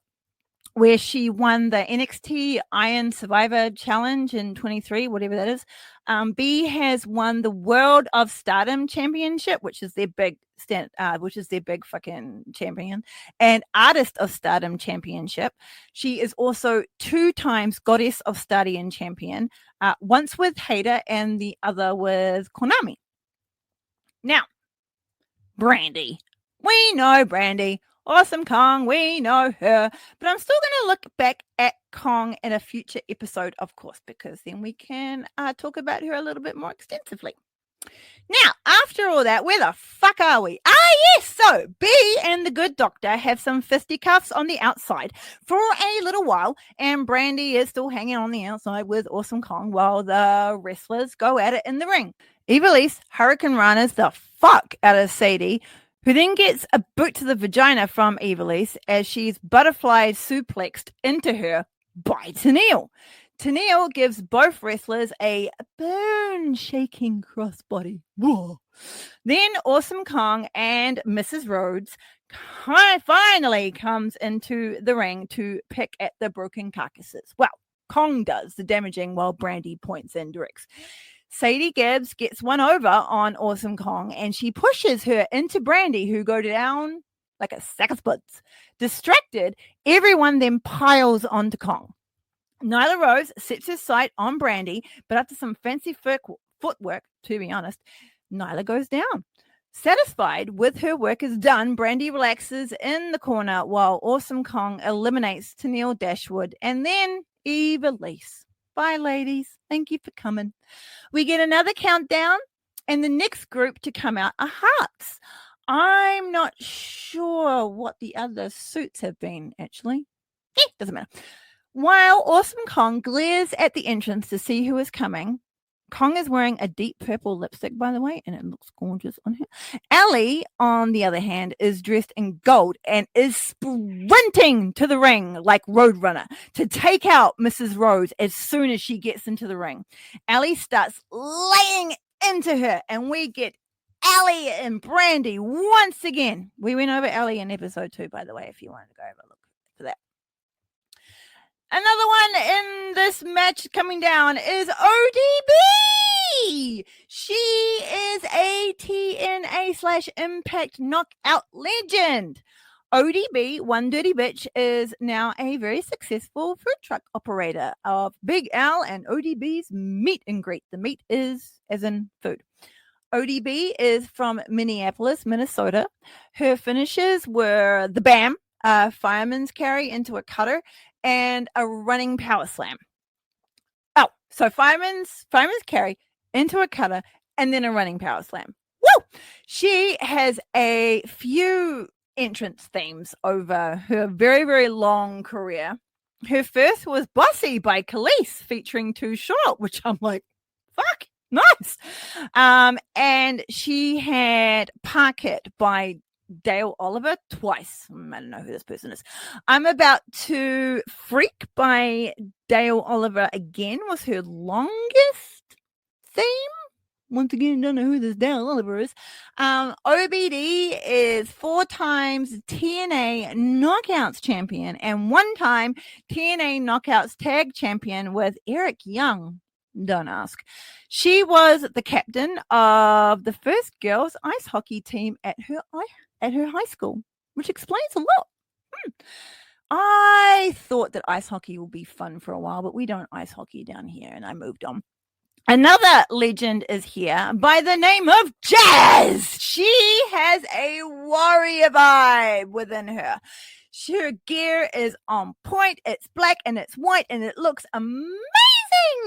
where she won the NXT Iron Survivor Challenge in 23, whatever that is. B has won the World of Stardom Championship, which is their big fucking champion, and Artist of Stardom Championship. She is also 2 times Goddess of Stardom champion, once with Hater and the other with Konami. Now, Brandy. We know Brandy. Awesome Kong, we know her. But I'm still going to look back at Kong in a future episode, of course, because then we can talk about her a little bit more extensively. Now, after all that, where the fuck are we? Yes, so B and the Good Doctor have some fisticuffs on the outside for a little while, and Brandy is still hanging on the outside with Awesome Kong while the wrestlers go at it in the ring. Evilise Hurricane Rana's the fuck out of Sadie, who then gets a boot to the vagina from Evilise as she's butterfly suplexed into her by Tenille. Tenille gives both wrestlers a bone-shaking crossbody. Whoa. Then Awesome Kong and Mrs. Rhodes finally comes into the ring to pick at the broken carcasses. Well, Kong does the damaging while Brandy points and directs. Sadie Gibbs gets one over on Awesome Kong, and she pushes her into Brandy, who go down like a sack of spuds. Distracted, everyone then piles onto Kong. Nyla Rose sets her sight on Brandy, but after some fancy footwork, to be honest, Nyla goes down. Satisfied with her work is done, Brandy relaxes in the corner while Awesome Kong eliminates Tennille Dashwood and then Eve Elise. Bye, ladies. Thank you for coming. We get another countdown, and the next group to come out are Hearts. I'm not sure what the other suits have been, actually. Doesn't matter. While Awesome Kong glares at the entrance to see who is coming, Kong is wearing a deep purple lipstick, by the way, and it looks gorgeous on her. Ellie, on the other hand, is dressed in gold and is sprinting to the ring like Roadrunner to take out Mrs. Rose as soon as she gets into the ring. Ellie starts laying into her, and we get Ellie and Brandy once again. We went over Ellie in episode 2, by the way, if you wanted to go have a look for that. Another one in this match coming down is ODB. She is a TNA/Impact Knockout legend. ODB, One Dirty Bitch, is now a very successful food truck operator of Big Al and ODB's meet and greet. The meat is as in food. ODB is from Minneapolis, Minnesota. Her finishes were the BAM, fireman's carry into a cutter, and a running power slam. Oh, so fireman's carry into a cutter and then a running power slam. Woo! She has a few entrance themes over her very, very long career. Her first was Bossy by Khalees featuring Too Short, which I'm like, fuck, nice. And she had Park It by Dale Oliver twice. I don't know who this person is. I'm About to Freak by Dale Oliver again was her longest theme. Once again, don't know who this Dale Oliver is. OBD is 4 times TNA Knockouts champion and 1 time TNA Knockouts tag champion with Eric Young. Don't ask. She was the captain of the first girls ice hockey team at her high school, which explains a lot. I thought that ice hockey would be fun for a while, but we don't ice hockey down here, and I moved on. Another legend is here by the name of Jazz. She has a warrior vibe within her. Her gear is on point. It's black and it's white and it looks amazing.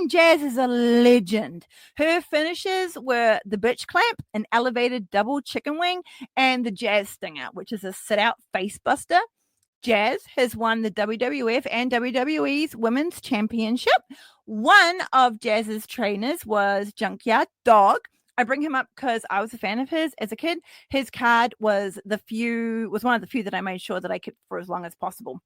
Jazz is a legend. Her finishes were the bitch clamp, an elevated double chicken wing, and the Jazz stinger, which is a sit-out face buster. Jazz has won the WWF and WWE's Women's Championship. One of Jazz's trainers was Junkyard Dog. I bring him up because I was a fan of his as a kid. His card was one of the few that I made sure that I kept for as long as possible.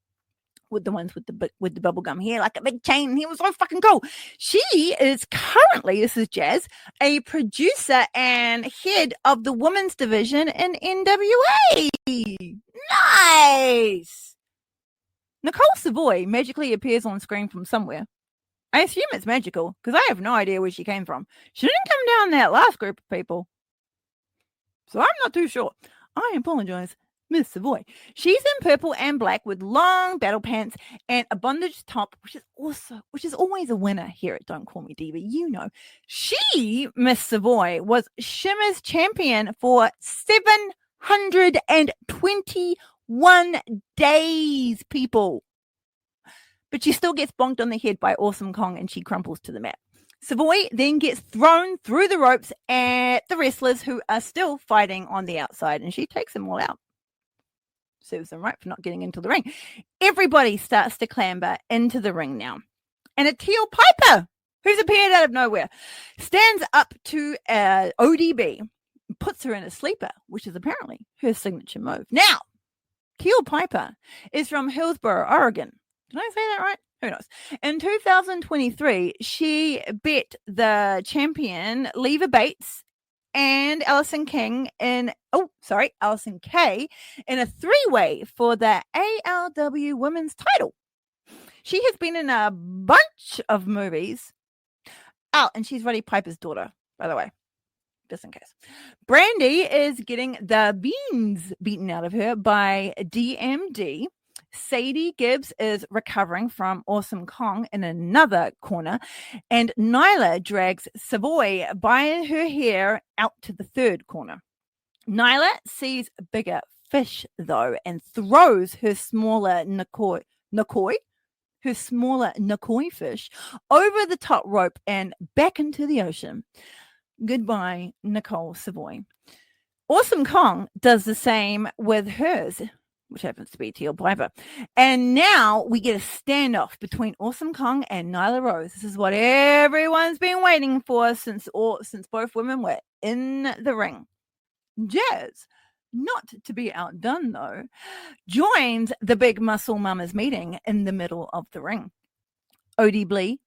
With the ones with the bubble gum hair, like a big chain. He was so fucking cool. She is currently, this is Jazz, a producer and head of the women's division in NWA. Nice. Nicole Savoy magically appears on screen from somewhere. I assume it's magical because I have no idea where she came from. She didn't come down that last group of people. So I'm not too sure. I apologize. Miss Savoy. She's in purple and black with long battle pants and a bondage top, which is always a winner here at Don't Call Me Diva. You know, she, Miss Savoy, was Shimmer's champion for 721 days, people. But she still gets bonked on the head by Awesome Kong and she crumples to the mat. Savoy then gets thrown through the ropes at the wrestlers who are still fighting on the outside, and she takes them all out. Serves them right for not getting into the ring. Everybody starts to clamber into the ring now. And a Teal Piper, who's appeared out of nowhere, stands up to ODB and puts her in a sleeper, which is apparently her signature move. Now, Teal Piper is from Hillsboro, Oregon. Did I say that right? Who knows? In 2023, she beat the champion, Leva Bates, and Allison Kay in a 3-way for the ALW women's title. She has been in a bunch of movies. Oh, and she's Roddy Piper's daughter, by the way, just in case. Brandy is getting the beans beaten out of her by DMD. Sadie Gibbs is recovering from Awesome Kong in another corner, and Nyla drags Savoy by her hair out to the third corner. Nyla sees bigger fish, though, and throws her smaller Nakoi fish over the top rope and back into the ocean. Goodbye, Nicole Savoy. Awesome Kong does the same with hers, which happens to be Teal Piper. And now we get a standoff between Awesome Kong and Nyla Rose. This is what everyone's been waiting for since both women were in the ring. Jazz, not to be outdone though, joins the Big Muscle Mamas meeting in the middle of the ring. ODB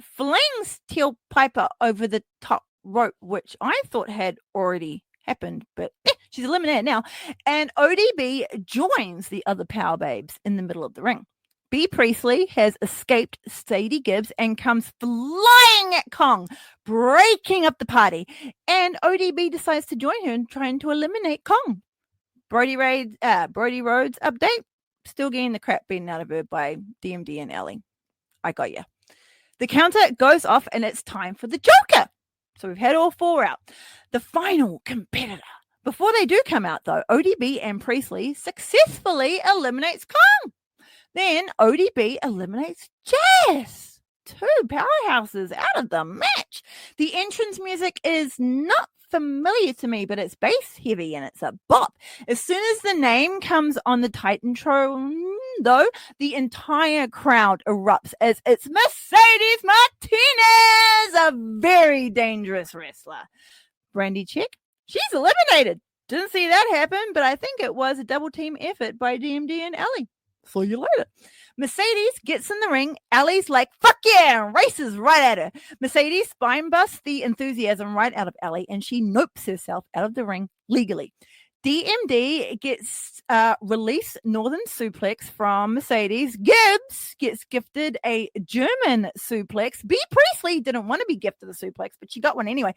flings Teal Piper over the top rope, which I thought had already happened, but she's eliminated now. And ODB joins the other Power Babes in the middle of the ring. B. Priestley has escaped Sadie Gibbs and comes flying at Kong, breaking up the party. And ODB decides to join her in trying to eliminate Kong. Brody Rhodes update, still getting the crap beaten out of her by DMD and Ellie. I got you. The counter goes off and it's time for the Joker. So we've had all four out. The final competitor. Before they do come out, though, ODB and Priestley successfully eliminates Kong. Then ODB eliminates Jazz. Two powerhouses out of the match. The entrance music is not familiar to me, but it's bass heavy and it's a bop. As soon as the name comes on the Titantron, though, the entire crowd erupts as it's Mercedes Martinez, a very dangerous wrestler. Brandy Chick, she's eliminated. Didn't see that happen, but I think it was a double team effort by DMD and Ellie. See you later. Mercedes gets in the ring. Ellie's like, fuck yeah, and races right at her. Mercedes spine busts the enthusiasm right out of Ellie, and she nopes herself out of the ring legally. DMD gets released Northern Suplex from Mercedes. Gibbs gets gifted a German suplex. B. Priestley didn't want to be gifted the suplex, but she got one anyway.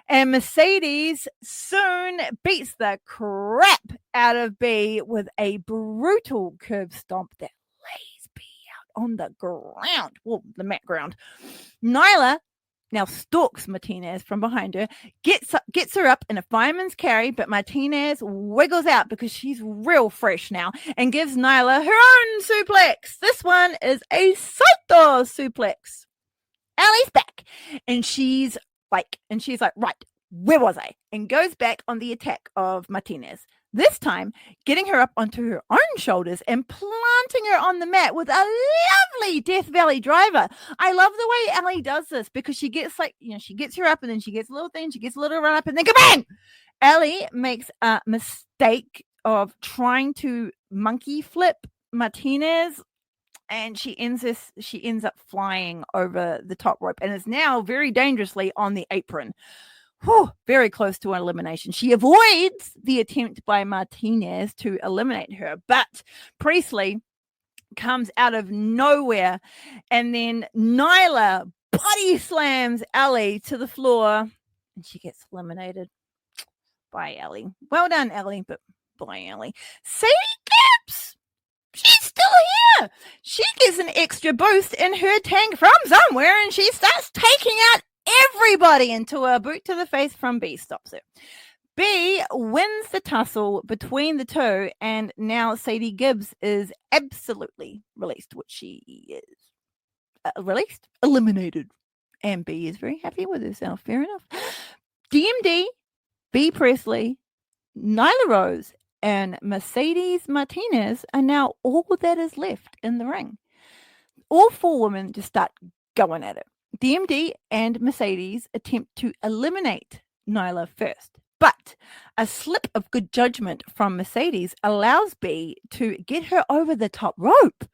And Mercedes soon beats the crap out of B with a brutal curb stomp that lays B out on the ground. Well, the mat ground. Nyla now stalks Martinez from behind her, gets her up in a fireman's carry, but Martinez wiggles out because she's real fresh now and gives Nyla her own suplex. This one is a Saito suplex. Ellie's back, and she's like, right, where was I? And goes back on the attack of Martinez. This time, getting her up onto her own shoulders and planting her on the mat with a lovely Death Valley driver. I love the way Ellie does this because she gets she gets her up and then she gets a little thing, she gets a little run up and then kabang! Ellie makes a mistake of trying to monkey flip Martinez, and she ends up flying over the top rope and is now very dangerously on the apron. Very close to an elimination. She avoids the attempt by Martinez to eliminate her, but Priestley comes out of nowhere, and then Nyla body slams Ellie to the floor, and she gets eliminated. Bye, Ellie. Well done, Ellie, but bye, Ellie. Sadie Gibbs! She's still here! She gets an extra boost in her tank from somewhere, and she starts taking out everybody until a boot to the face from B stops her. B wins the tussle between the two, and now Sadie Gibbs is absolutely released, which she is eliminated. And B is very happy with herself. Fair enough. DMD, B Priestley, Nyla Rose, and Mercedes Martinez are now all that is left in the ring. All four women just start going at it. DMD and Mercedes attempt to eliminate Nyla first, but a slip of good judgment from Mercedes allows B to get her over the top rope.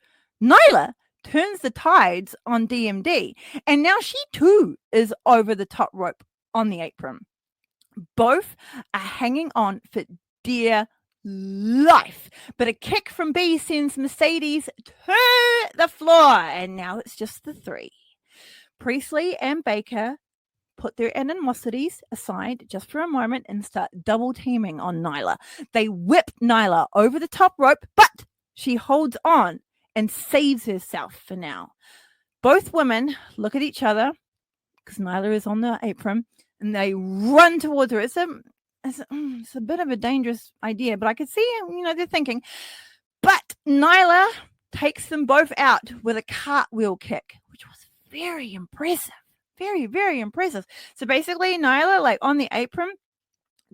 Nyla turns the tides on DMD, and now she too is over the top rope on the apron. Both are hanging on for dear life, but a kick from B sends Mercedes to the floor, and now it's just the three. Priestley and Baker put their animosities aside just for a moment and start double teaming on Nyla. They whip Nyla over the top rope, but she holds on and saves herself for now. Both women look at each other because Nyla is on the apron and they run towards her. It's a bit of a dangerous idea, but I could see, they're thinking. But Nyla takes them both out with a cartwheel kick, which was very impressive. Very, very impressive. So basically, Nyla, like on the apron,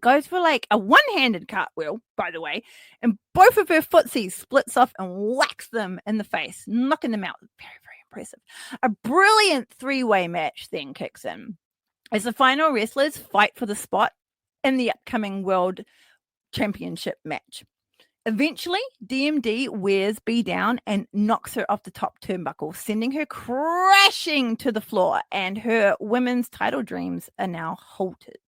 goes for like a one-handed cartwheel, by the way, and both of her footsies splits off and whacks them in the face, knocking them out. Very, very impressive. A brilliant three-way match then kicks in as the final wrestlers fight for the spot in the upcoming World Championship match. Eventually, DMD wears B down and knocks her off the top turnbuckle, sending her crashing to the floor, and her women's title dreams are now halted.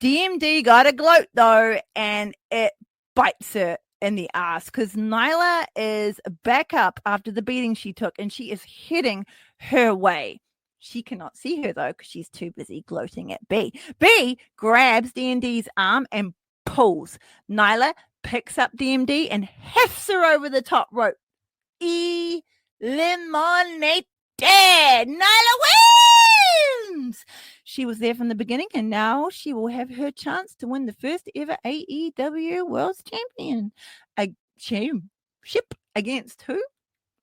DMD got a gloat, though, and it bites her in the ass because Nyla is back up after the beating she took, and she is heading her way. She cannot see her, though, because she's too busy gloating at B. B grabs DMD's arm and pulls. Nyla picks up DMD and hefts her over the top rope. Eliminated. Nyla wins! She was there from the beginning, and now she will have her chance to win the first ever AEW World Champion. A championship against who?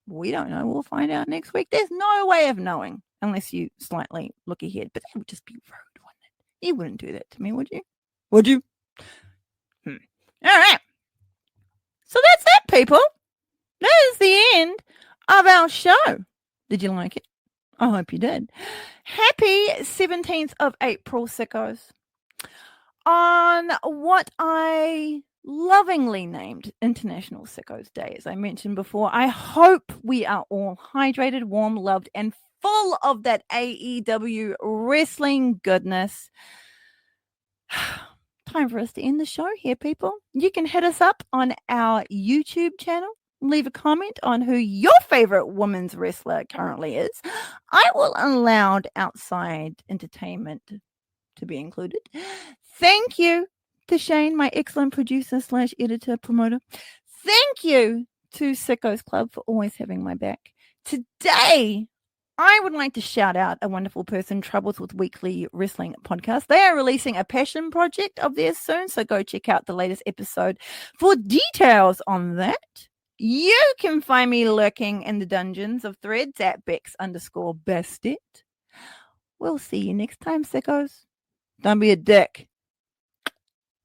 We don't know. We'll find out next week. There's no way of knowing unless you slightly look ahead. But that would just be rude, wouldn't it? You wouldn't do that to me, would you? Would you? All right. So that's it, people. That is the end of our show. Did you like it? I hope you did. Happy 17th of April, sickos. On what I lovingly named International Sickos Day, as I mentioned before, I hope we are all hydrated, warm, loved, and full of that AEW wrestling goodness. Time for us to end the show here, people. You can hit us up on our YouTube channel. Leave a comment on who your favorite women's wrestler currently is. I will allow outside entertainment to be included. Thank you to Shane, my excellent producer / editor promoter. Thank you to Sickos Club for always having my back. Today, I would like to shout out a wonderful person, Troubles with Weekly Wrestling Podcast. They are releasing a passion project of theirs soon, so go check out the latest episode for details on that. You can find me lurking in the dungeons of threads at Bex_Bastet. We'll see you next time, sickos. Don't be a dick.